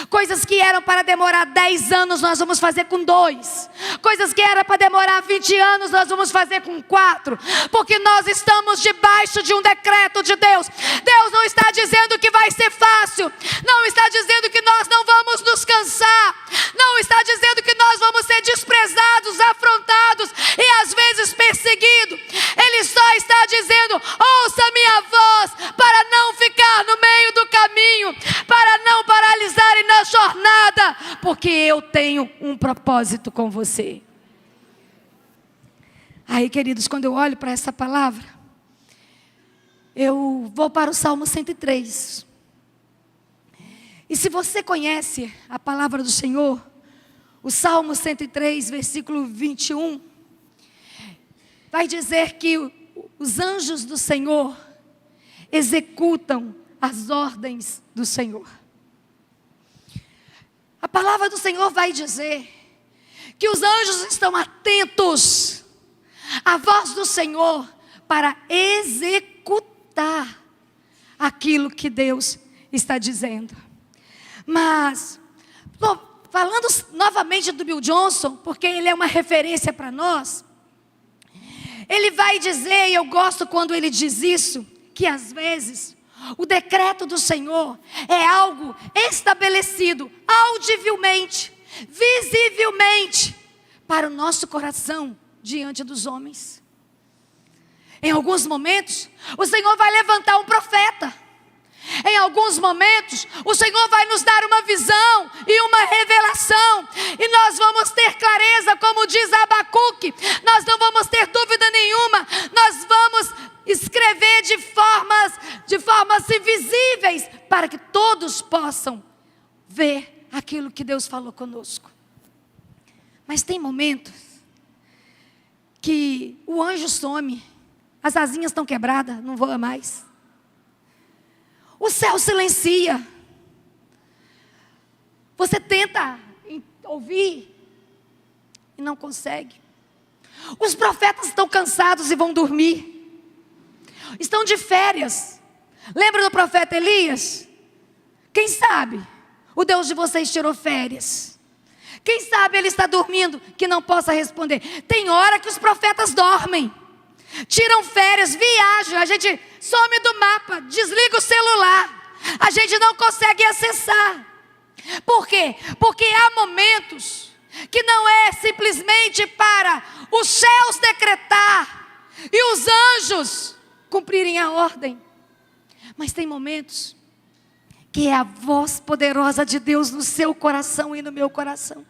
[SPEAKER 1] Coisas que eram para demorar 10 anos, nós vamos fazer com 2. Coisas que eram para demorar 20 anos, nós vamos fazer com 4. Porque nós estamos debaixo de um decreto de Deus. Deus não está dizendo que vai ser fácil. Não está dizendo que nós não vamos nos cansar. Não está dizendo que nós vamos ser desprezados, afrontados e às vezes perseguidos. Ele só está dizendo: ouça minha voz, para não ficar no meio do caminho, para não paralisar na jornada, porque eu tenho um propósito com você. Aí, queridos, quando eu olho para essa palavra, eu vou para o Salmo 103. E se você conhece a palavra do Senhor, o Salmo 103, versículo 21, vai dizer que os anjos do Senhor executam as ordens do Senhor. A palavra do Senhor vai dizer que os anjos estão atentos à voz do Senhor para executar aquilo que Deus está dizendo. Mas, falando novamente do Bill Johnson, porque ele é uma referência para nós, ele vai dizer, e eu gosto quando ele diz isso, que às vezes o decreto do Senhor é algo estabelecido audivelmente, visivelmente, para o nosso coração diante dos homens. Em alguns momentos, o Senhor vai levantar um profeta. Em alguns momentos, o Senhor vai nos dar uma visão e uma revelação, e nós vamos ter clareza, como diz Abacuque, nós não vamos ter dúvida nenhuma, nós vamos escrever de formas invisíveis, para que todos possam ver aquilo que Deus falou conosco. Mas tem momentos que o anjo some, as asinhas estão quebradas, não voa mais. O céu silencia. Você tenta ouvir e não consegue. Os profetas estão cansados e vão dormir. Estão de férias. Lembra do profeta Elias? Quem sabe o Deus de vocês tirou férias. Quem sabe ele está dormindo que não possa responder. Tem hora que os profetas dormem, tiram férias, viajam, a gente some do mapa, desliga o celular, a gente não consegue acessar. Por quê? Porque há momentos que não é simplesmente para os céus decretar e os anjos cumprirem a ordem, mas tem momentos que é a voz poderosa de Deus no seu coração e no meu coração.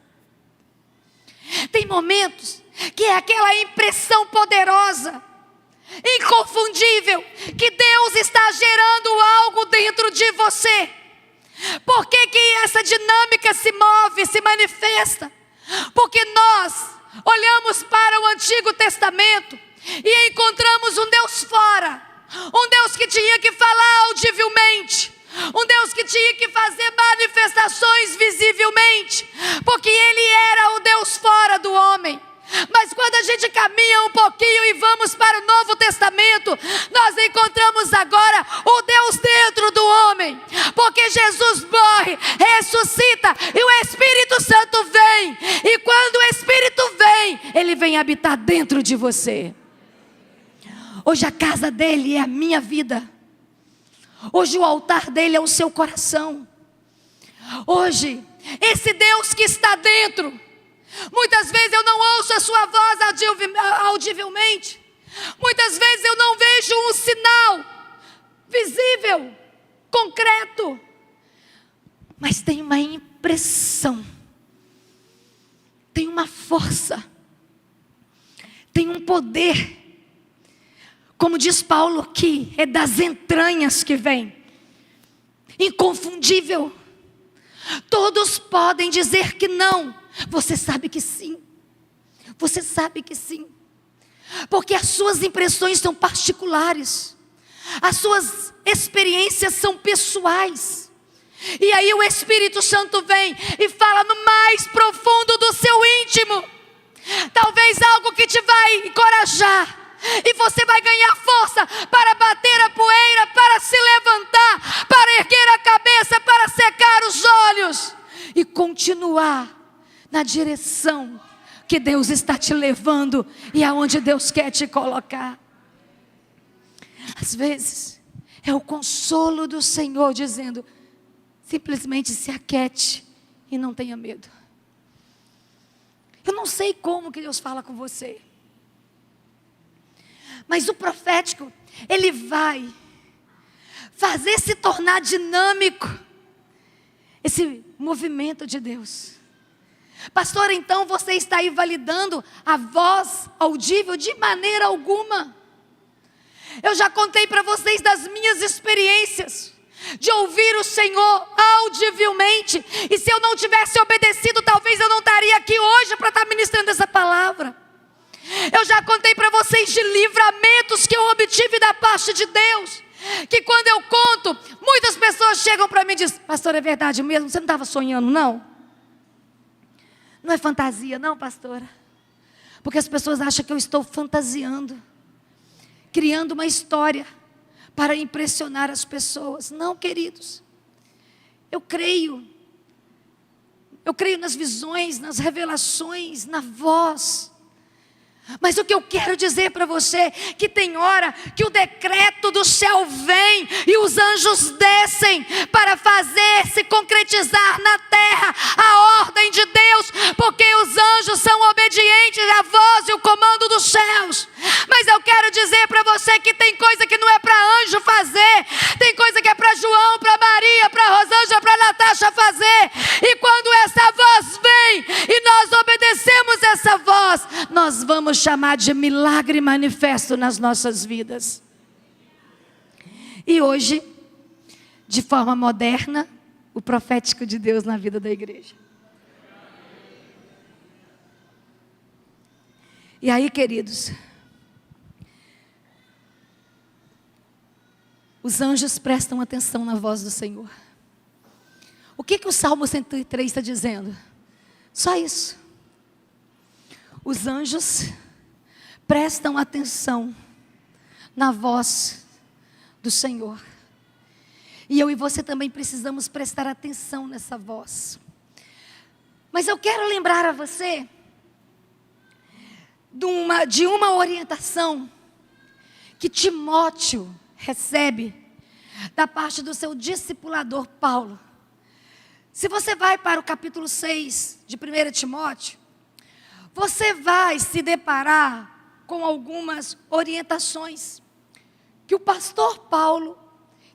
[SPEAKER 1] Tem momentos que é aquela impressão poderosa inconfundível, que Deus está gerando algo dentro de você. Por que que essa dinâmica se move, se manifesta? Porque nós olhamos para o Antigo Testamento e encontramos um Deus fora, um Deus que tinha que falar audivelmente, um Deus que tinha que fazer manifestações visivelmente, porque Ele era o Deus fora do homem. Mas quando a gente caminha um pouquinho e vamos para o Novo Testamento, nós encontramos agora o Deus dentro do homem, porque Jesus morre, ressuscita e o Espírito Santo vem. E quando o Espírito vem, Ele vem habitar dentro de você. Hoje a casa dele é a minha vida. Hoje o altar dele é o seu coração. Hoje, esse Deus que está dentro, muitas vezes eu não ouço a sua voz audivelmente. Muitas vezes eu não vejo um sinal visível, concreto. Mas tem uma impressão, tem uma força, tem um poder. Como diz Paulo aqui, é das entranhas que vem. Inconfundível. Todos podem dizer que não. Você sabe que sim. Você sabe que sim. Porque as suas impressões são particulares. As suas experiências são pessoais. E aí o Espírito Santo vem e fala no mais profundo do seu íntimo. Talvez algo que te vai encorajar. E você vai ganhar força para bater a poeira, para se levantar, para erguer a cabeça, para secar os olhos e continuar na direção que Deus está te levando e aonde Deus quer te colocar. Às vezes é o consolo do Senhor dizendo: simplesmente se aquiete e não tenha medo. Eu não sei como que Deus fala com você, mas o profético, ele vai fazer se tornar dinâmico esse movimento de Deus. Pastor, então você está aí validando a voz audível? De maneira alguma. Eu já contei para vocês das minhas experiências de ouvir o Senhor audivelmente, e se eu não tivesse obedecido, talvez eu não estaria aqui hoje para estar ministrando essa palavra. Eu já contei para vocês de livramentos que eu obtive da parte de Deus, que quando eu conto, muitas pessoas chegam para mim e dizem: pastor, é verdade mesmo? Você não estava sonhando não? Não é fantasia não, pastora? Porque as pessoas acham que eu estou fantasiando, criando uma história para impressionar as pessoas. Não, queridos, eu creio nas visões, nas revelações, na voz. Mas o que eu quero dizer para você é que tem hora que o decreto do céu vem e os anjos descem para fazer se concretizar na terra a ordem de Deus, porque os anjos são obedientes à voz e o comando dos céus. Mas eu quero dizer para você que tem coisa que não é para anjo fazer, tem coisa que é para João, para Maria, para Rosângela, para Natasha fazer. E quando essa voz vem e nós obedecemos essa voz, nós vamos chamar de milagre manifesto nas nossas vidas. E hoje, de forma moderna, o profético de Deus na vida da igreja. E aí, queridos, os anjos prestam atenção na voz do Senhor. O que o Salmo 103 está dizendo? Só isso. Os anjos prestam atenção na voz do Senhor. E eu e você também precisamos prestar atenção nessa voz. Mas eu quero lembrar a você de uma orientação que Timóteo recebe da parte do seu discipulador Paulo. Se você vai para o capítulo 6 de 1 Timóteo, você vai se deparar com algumas orientações que o pastor Paulo,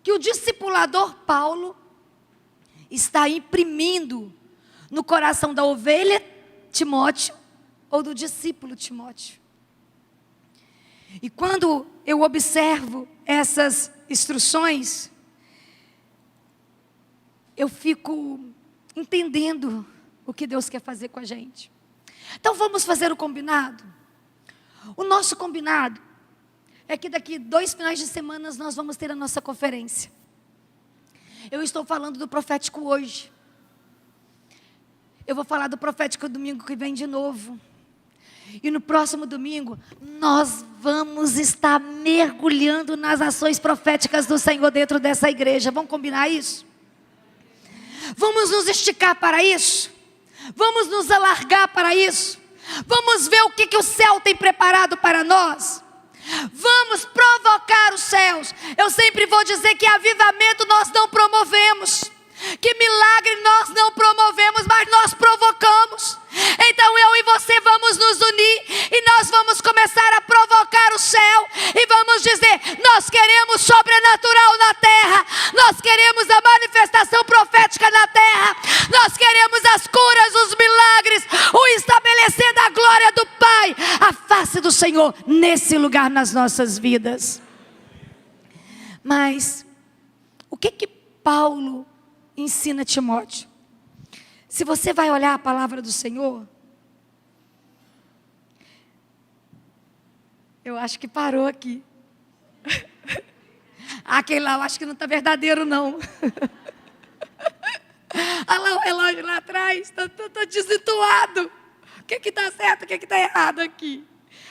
[SPEAKER 1] que o discipulador Paulo está imprimindo no coração da ovelha Timóteo ou do discípulo Timóteo. E quando eu observo essas instruções, eu fico entendendo o que Deus quer fazer com a gente. Então vamos fazer o combinado? O nosso combinado é que daqui 2 finais de semana nós vamos ter a nossa conferência. Eu estou falando do profético hoje. Eu vou falar do profético domingo que vem de novo. E no próximo domingo, nós vamos estar mergulhando nas ações proféticas do Senhor dentro dessa igreja. Vamos combinar isso? Vamos nos esticar para isso? Vamos nos alargar para isso? Vamos ver o que o céu tem preparado para nós? Vamos provocar os céus. Eu sempre vou dizer que avivamento nós não promovemos, que milagre nós não promovemos, mas nós provocamos. Então eu e você vamos nos unir e nós vamos começar a provocar o céu e vamos dizer: nós queremos sobrenatural na terra, nós queremos a manifestação profética na terra, nós queremos as curas, os milagres, o estabelecer da glória do Pai, a face do Senhor nesse lugar nas nossas vidas. Mas o que Paulo ensina Timóteo? Se você vai olhar a palavra do Senhor, eu acho que parou aqui. Aquele lá eu acho que não está verdadeiro não. Olha lá o relógio lá atrás, está desentoado. O que está certo, o que está errado aqui?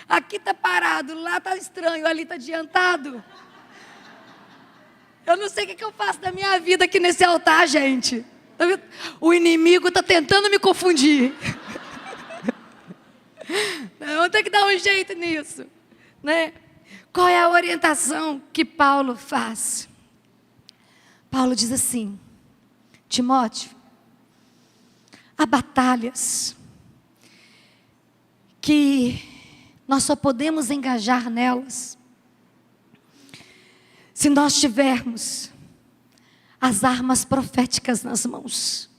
[SPEAKER 1] Aqui está parado, lá está estranho, ali está adiantado. Eu não sei o que eu faço da minha vida aqui nesse altar, gente. O inimigo está tentando me confundir. Vamos ter que dar um jeito nisso, né? Qual é a orientação que Paulo faz? Paulo diz assim: Timóteo, há batalhas que nós só podemos engajar nelas se nós tivermos as armas proféticas nas mãos.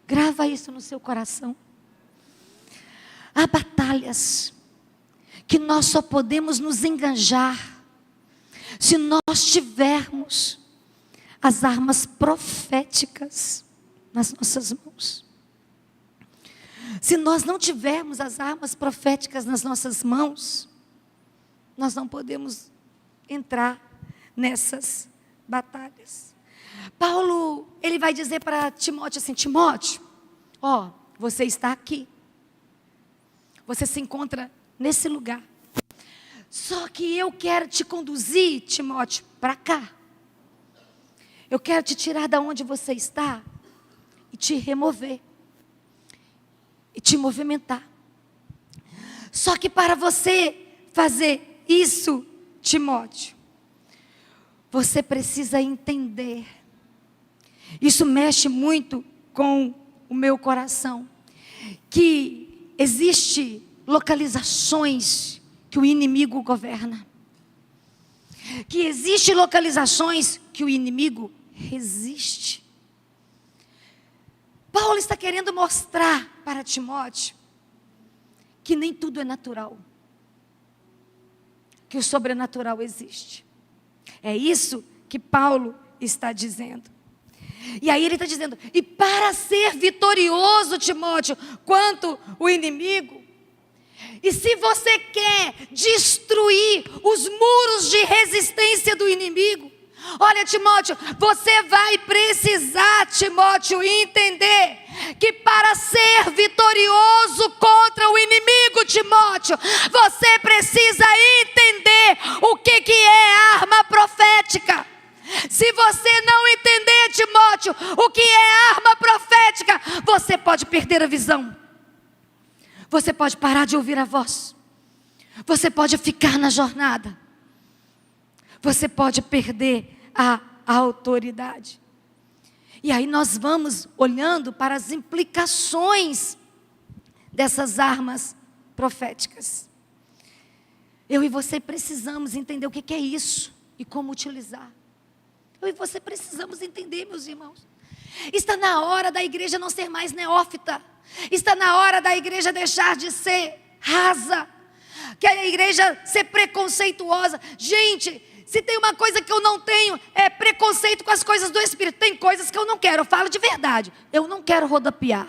[SPEAKER 1] Grava isso no seu coração. Há batalhas que nós só podemos nos engajar se nós tivermos as armas proféticas nas nossas mãos. Se nós não tivermos as armas proféticas nas nossas mãos, nós não podemos entrar nessas batalhas. Paulo, ele vai dizer para Timóteo assim: Timóteo, ó, você está aqui. Você se encontra nesse lugar. Só que eu quero te conduzir, Timóteo, para cá. Eu quero te tirar da onde você está e te remover. E te movimentar. Só que para você fazer isso, Timóteo, você precisa entender. Isso mexe muito com o meu coração. Que existe localizações que o inimigo governa. Que existe localizações que o inimigo resiste. Paulo está querendo mostrar para Timóteo que nem tudo é natural. Que o sobrenatural existe. É isso que Paulo está dizendo. E aí ele está dizendo: e para ser vitorioso, Timóteo, quanto o inimigo, e se você quer destruir os muros de resistência do inimigo, olha, Timóteo, você vai precisar, Timóteo, entender que para ser vitorioso contra o inimigo, Timóteo, você precisa entender o que é arma profética. Se você não entender, Timóteo, o que é arma profética, você pode perder a visão. Você pode parar de ouvir a voz. Você pode ficar na jornada. Você pode perder a autoridade. E aí nós vamos olhando para as implicações dessas armas proféticas. Eu e você precisamos entender o que é isso e como utilizar. Eu e você precisamos entender, meus irmãos. Está na hora da igreja não ser mais neófita. Está na hora da igreja deixar de ser rasa. quer a igreja ser preconceituosa. Gente, se tem uma coisa que eu não tenho, é preconceito com as coisas do Espírito. Tem coisas que eu não quero, eu falo de verdade. Eu não quero rodopiar,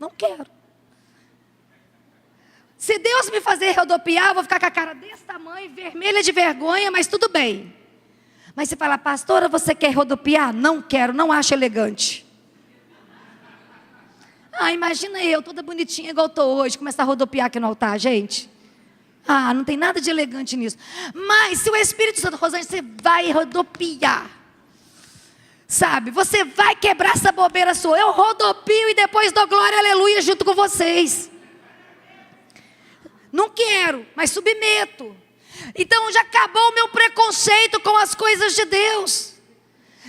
[SPEAKER 1] não quero. Se Deus me fazer rodopiar, eu vou ficar com a cara desse tamanho, vermelha de vergonha, mas tudo bem. Mas se falar, pastora, você quer rodopiar? Não quero, não acho elegante. Imagina eu, toda bonitinha igual eu estou hoje, começar a rodopiar aqui no altar, gente. Não tem nada de elegante nisso. Mas se o Espírito Santo, Rosângela, você vai rodopiar. Sabe, você vai quebrar essa bobeira sua. Eu rodopio e depois dou glória, aleluia, junto com vocês. Não quero, mas submeto. Então já acabou o meu preconceito com as coisas de Deus.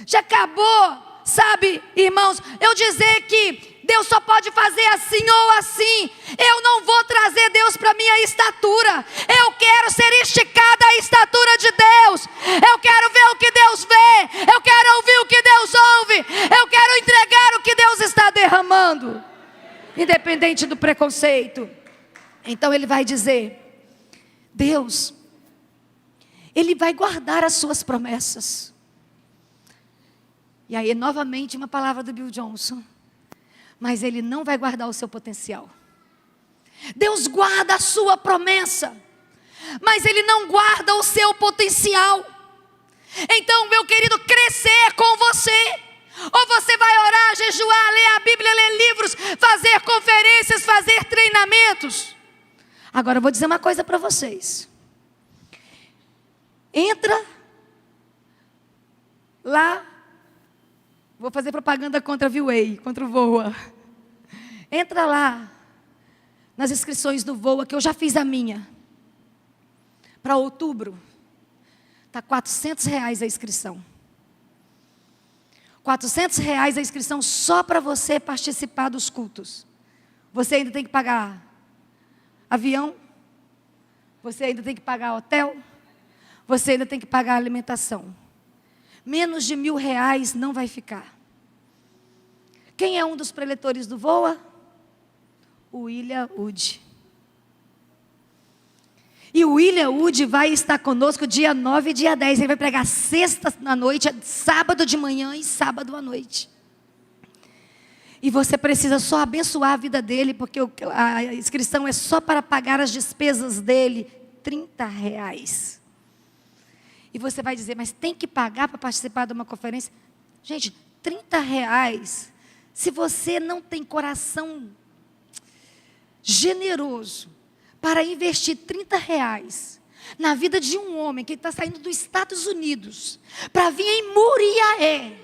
[SPEAKER 1] Já acabou, sabe, irmãos, eu dizer que Deus só pode fazer assim ou assim. Eu não vou trazer Deus para a minha estatura. Eu quero ser esticada à estatura de Deus. Eu quero ver o que Deus vê. Eu quero ouvir o que Deus ouve. Eu quero entregar o que Deus está derramando, independente do preconceito. Então ele vai dizer, Deus, Ele vai guardar as suas promessas. E aí novamente uma palavra do Bill Johnson. Mas Ele não vai guardar o seu potencial. Deus guarda a sua promessa, mas Ele não guarda o seu potencial. Então, meu querido, crescer com você. Ou você vai orar, jejuar, ler a Bíblia, ler livros, fazer conferências, fazer treinamentos. Agora eu vou dizer uma coisa para vocês. Entra lá. Vou fazer propaganda contra a V-Way, contra o Voa. Entra lá nas inscrições do Voa, que eu já fiz a minha. Para outubro. Está R$400 a inscrição. R$400 a inscrição só para você participar dos cultos. Você ainda tem que pagar avião. Você ainda tem que pagar hotel. Você ainda tem que pagar alimentação. Menos de R$1.000 não vai ficar. Quem é um dos preletores do Voa? O William Wood. E o William Wood vai estar conosco dia 9 e dia 10. Ele vai pregar sexta à noite, sábado de manhã e sábado à noite. E você precisa só abençoar a vida dele, porque a inscrição é só para pagar as despesas dele. R$30. E você vai dizer, mas tem que pagar para participar de uma conferência? Gente, R$30. Se você não tem coração generoso para investir R$30 na vida de um homem que está saindo dos Estados Unidos para vir em Muriaé.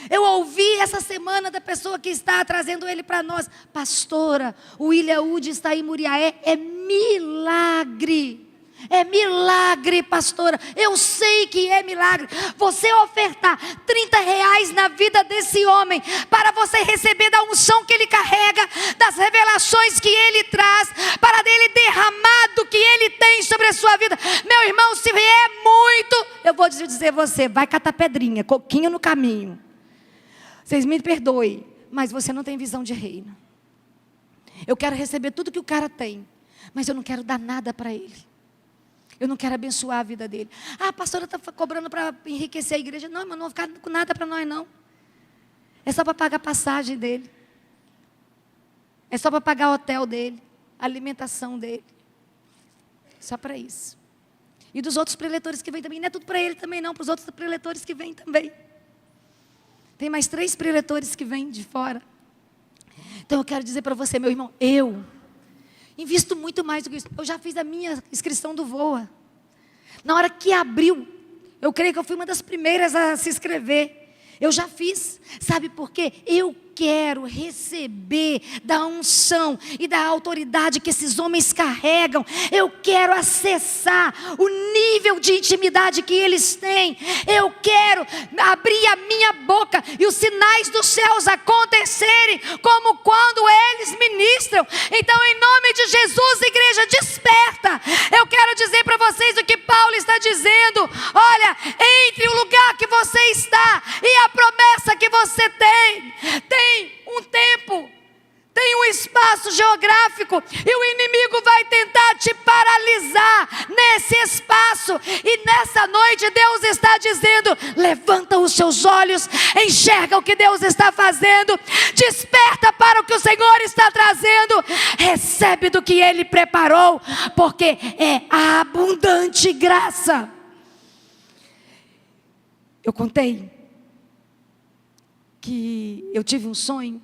[SPEAKER 1] Eu ouvi essa semana da pessoa que está trazendo ele para nós. Pastora, o William Wood está em Muriaé. É milagre. É milagre, pastora. Eu sei que é milagre. Você ofertar R$30 na vida desse homem, para você receber da unção que ele carrega, das revelações que ele traz, para dele derramar do que ele tem sobre a sua vida. Meu irmão, se vier muito, eu vou dizer você, vai catar pedrinha, coquinho no caminho. Vocês me perdoem, mas você não tem visão de reino. Eu quero receber tudo que o cara tem, mas eu não quero dar nada para ele. Eu não quero abençoar a vida dele. A pastora está cobrando para enriquecer a igreja. Não, irmão, não vou ficar com nada para nós, não. É só para pagar a passagem dele. É só para pagar o hotel dele, a alimentação dele. Só para isso. E dos outros preletores que vêm também. Não é tudo para ele também, não. Para os outros preletores que vêm também. Tem mais 3 preletores que vêm de fora. Então eu quero dizer para você, meu irmão, eu invisto muito mais do que isso. Eu já fiz a minha inscrição do Voa. Na hora que abriu, eu creio que eu fui uma das primeiras a se inscrever. Eu já fiz. Sabe por quê? Eu quero receber da unção e da autoridade que esses homens carregam. Eu quero acessar o nível de intimidade que eles têm. Eu quero abrir a minha boca e os sinais dos céus acontecerem, como quando eles ministram. Então, em nome de Jesus, igreja, desperta. Eu quero dizer para vocês o que Paulo está dizendo. Olha, entre o lugar que você está e a promessa que você tem um tempo, tem um espaço geográfico, e o inimigo vai tentar te paralisar. esse espaço. E nessa noite Deus está dizendo: levanta os seus olhos, enxerga o que Deus está fazendo, desperta para o que o Senhor está trazendo, recebe do que Ele preparou, porque é a abundante graça. Eu contei que eu tive um sonho,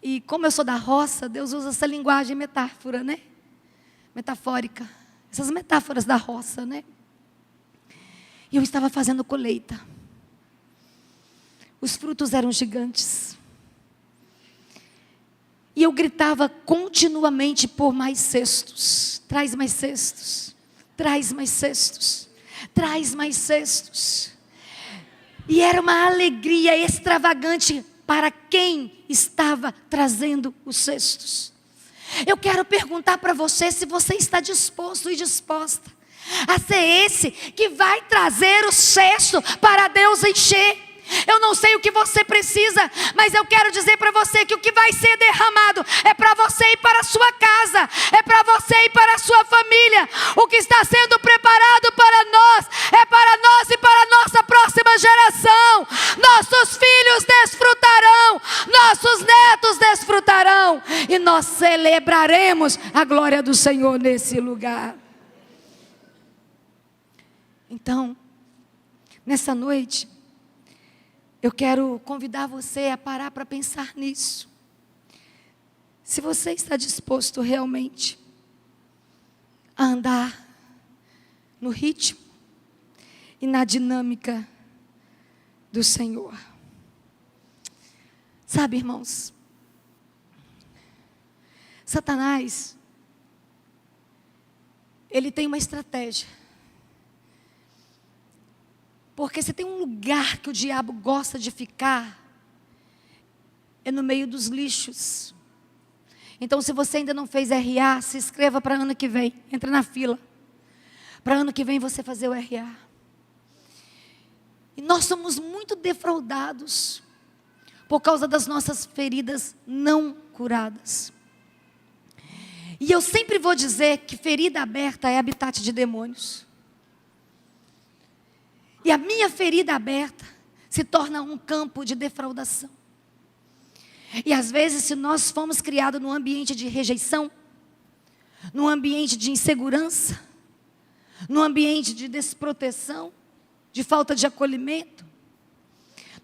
[SPEAKER 1] e como eu sou da roça, Deus usa essa linguagem metáfora, né? Metafórica, essas metáforas da roça, né? E eu estava fazendo colheita. Os frutos eram gigantes. E eu gritava continuamente por mais cestos. Traz mais cestos. Traz mais cestos. Traz mais cestos. E era uma alegria extravagante para quem estava trazendo os cestos. Eu quero perguntar para você se você está disposto e disposta a ser esse que vai trazer o cesto para Deus encher. Eu não sei o que você precisa, mas eu quero dizer para você que o que vai ser derramado é para você e para a sua casa, é para você e para a sua família. O que está sendo preparado para nós é para nós e para a nossa próxima geração. Nossos filhos desfrutarão, nossos netos desfrutarão, e nós celebraremos a glória do Senhor nesse lugar. Então, nessa noite, eu quero convidar você a parar para pensar nisso. Se você está disposto realmente a andar no ritmo e na dinâmica do Senhor. Sabe, irmãos, Satanás, ele tem uma estratégia. Porque se tem um lugar que o diabo gosta de ficar, é no meio dos lixos. Então, se você ainda não fez RA, se inscreva para ano que vem. Entra na fila. Para ano que vem você fazer o RA. E nós somos muito defraudados por causa das nossas feridas não curadas. E eu sempre vou dizer que ferida aberta é habitat de demônios. E a minha ferida aberta se torna um campo de defraudação. E às vezes, se nós fomos criados num ambiente de rejeição, num ambiente de insegurança, num ambiente de desproteção, de falta de acolhimento,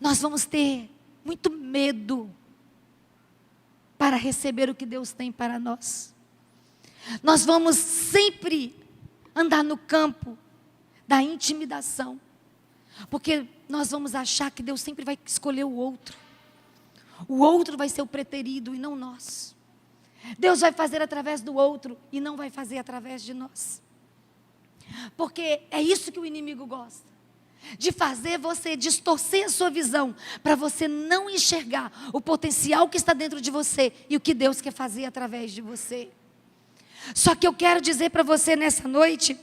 [SPEAKER 1] nós vamos ter muito medo para receber o que Deus tem para nós. Nós vamos sempre andar no campo da intimidação. Porque nós vamos achar que Deus sempre vai escolher o outro. O outro vai ser o preterido e não nós. Deus vai fazer através do outro e não vai fazer através de nós. Porque é isso que o inimigo gosta. De fazer você distorcer a sua visão, para você não enxergar o potencial que está dentro de você e o que Deus quer fazer através de você. Só que eu quero dizer para você nessa noite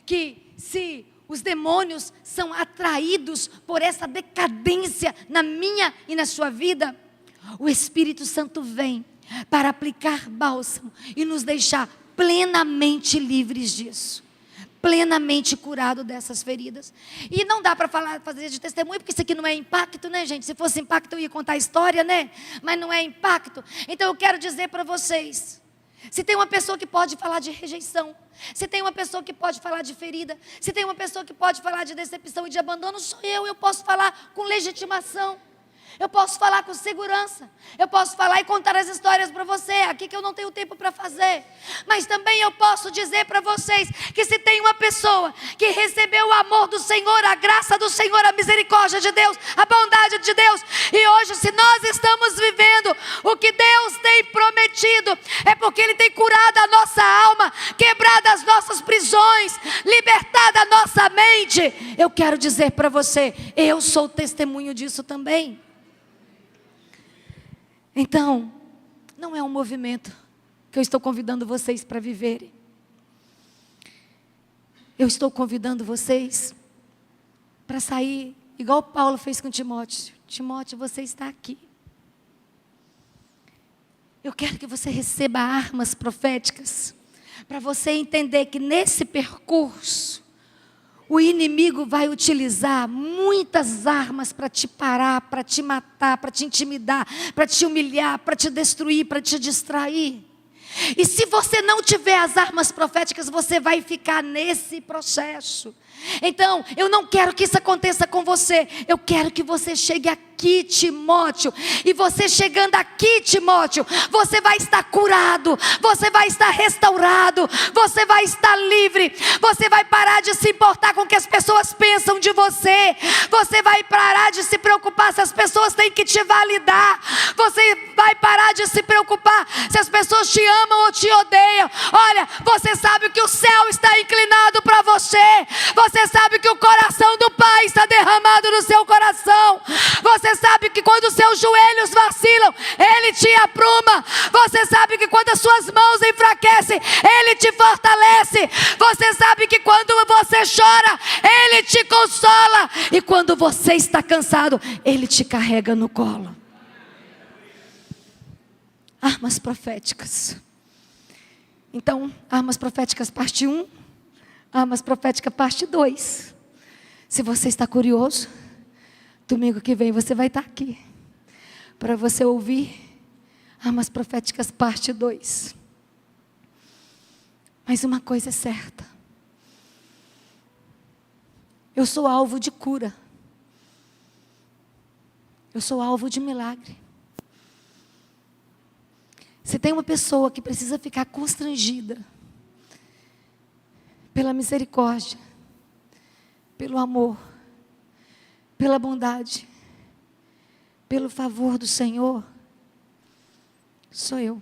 [SPEAKER 1] que se os demônios são atraídos por essa decadência na minha e na sua vida, o Espírito Santo vem para aplicar bálsamo e nos deixar plenamente livres disso. Plenamente curado dessas feridas. E não dá para fazer de testemunho, porque isso aqui não é impacto, né, gente? Se fosse impacto eu ia contar a história, né? Mas não é impacto. Então eu quero dizer para vocês, se tem uma pessoa que pode falar de rejeição, se tem uma pessoa que pode falar de ferida, se tem uma pessoa que pode falar de decepção e de abandono, sou eu posso falar com legitimação. Eu posso falar com segurança. Eu posso falar e contar as histórias para você, aqui que eu não tenho tempo para fazer. Mas também eu posso dizer para vocês que se tem uma pessoa que recebeu o amor do Senhor, a graça do Senhor, a misericórdia de Deus, a bondade de Deus, e hoje se nós estamos vivendo o que Deus tem prometido, é porque Ele tem curado a nossa alma, quebrado as nossas prisões, libertado a nossa mente. Eu quero dizer para você, eu sou testemunho disso também. Então, não é um movimento que eu estou convidando vocês para viverem. Eu estou convidando vocês para sair, igual Paulo fez com Timóteo. Timóteo, você está aqui. Eu quero que você receba armas proféticas para você entender que nesse percurso, o inimigo vai utilizar muitas armas para te parar, para te matar, para te intimidar, para te humilhar, para te destruir, para te distrair. E se você não tiver as armas proféticas, você vai ficar nesse processo. Então, eu não quero que isso aconteça com você. Eu quero que você chegue aqui, Timóteo. E você chegando aqui, Timóteo, você vai estar curado, você vai estar restaurado, você vai estar livre. Você vai parar de se importar com o que as pessoas pensam de você. Você vai parar de se preocupar se as pessoas têm que te validar. Você vai parar de se preocupar se as pessoas te amam ou te odeiam. Olha, você sabe que o céu está inclinado para você. Você sabe que o coração do Pai está derramado no seu coração. Você sabe que quando os seus joelhos vacilam, Ele te apruma. Você sabe que quando as suas mãos enfraquecem, Ele te fortalece. Você sabe que quando você chora, Ele te consola. E quando você está cansado, Ele te carrega no colo. Armas proféticas. Então, armas proféticas parte 1. Armas proféticas parte 2. Se você está curioso, domingo que vem você vai estar aqui para você ouvir Armas proféticas parte 2. Mas uma coisa é certa: eu sou alvo de cura. Eu sou alvo de milagre. Se tem uma pessoa que precisa ficar constrangida pela misericórdia, pelo amor, pela bondade, pelo favor do Senhor, sou eu.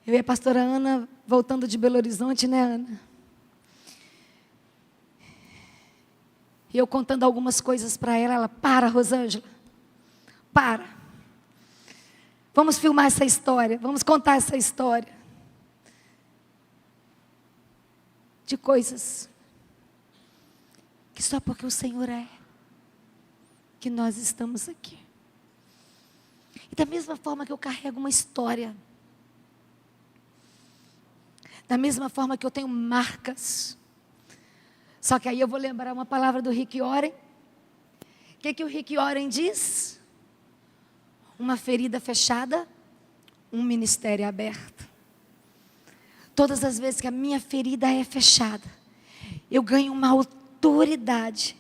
[SPEAKER 1] Eu e a pastora Ana, voltando de Belo Horizonte, né, Ana? E eu contando algumas coisas para ela, ela: para, Rosângela, para. Vamos filmar essa história, vamos contar essa história. De coisas que só porque o Senhor é, que nós estamos aqui. E da mesma forma que eu carrego uma história, da mesma forma que eu tenho marcas, só que aí eu vou lembrar uma palavra do Rick Warren. O que o Rick Warren diz? Uma ferida fechada, um ministério aberto. Todas as vezes que a minha ferida é fechada, eu ganho uma autoridade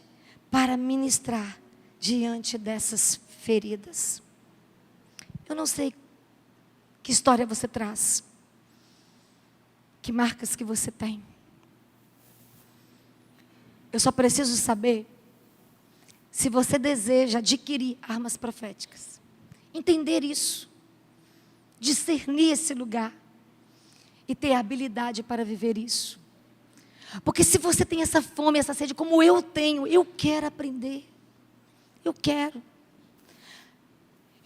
[SPEAKER 1] para ministrar diante dessas feridas. Eu não sei que história você traz, que marcas que você tem. Eu só preciso saber se você deseja adquirir armas proféticas. Entender isso, discernir esse lugar e ter a habilidade para viver isso. Porque se você tem essa fome, essa sede, como eu tenho, eu quero aprender. Eu quero.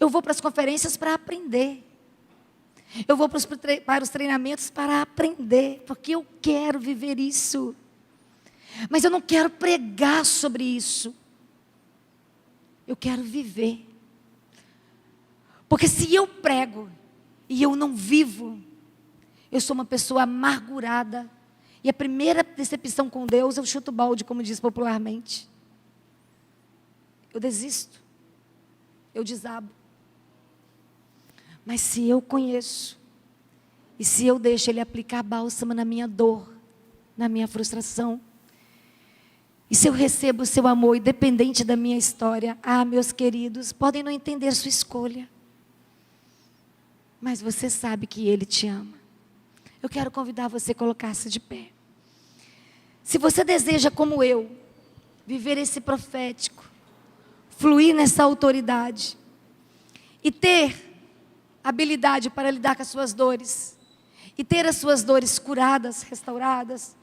[SPEAKER 1] Eu vou para as conferências para aprender. Eu vou para os treinamentos para aprender, porque eu quero viver isso. Mas eu não quero pregar sobre isso. Eu quero viver. Porque se eu prego e eu não vivo, eu sou uma pessoa amargurada. E a primeira decepção com Deus, eu chuto balde, como diz popularmente. Eu desisto. Eu desabo. Mas se eu conheço, e se eu deixo Ele aplicar bálsamo na minha dor, na minha frustração, e se eu recebo o seu amor, independente da minha história, meus queridos, podem não entender sua escolha, mas você sabe que Ele te ama. Eu quero convidar você a colocar-se de pé. Se você deseja, como eu, viver esse profético, fluir nessa autoridade e ter habilidade para lidar com as suas dores e ter as suas dores curadas, restauradas,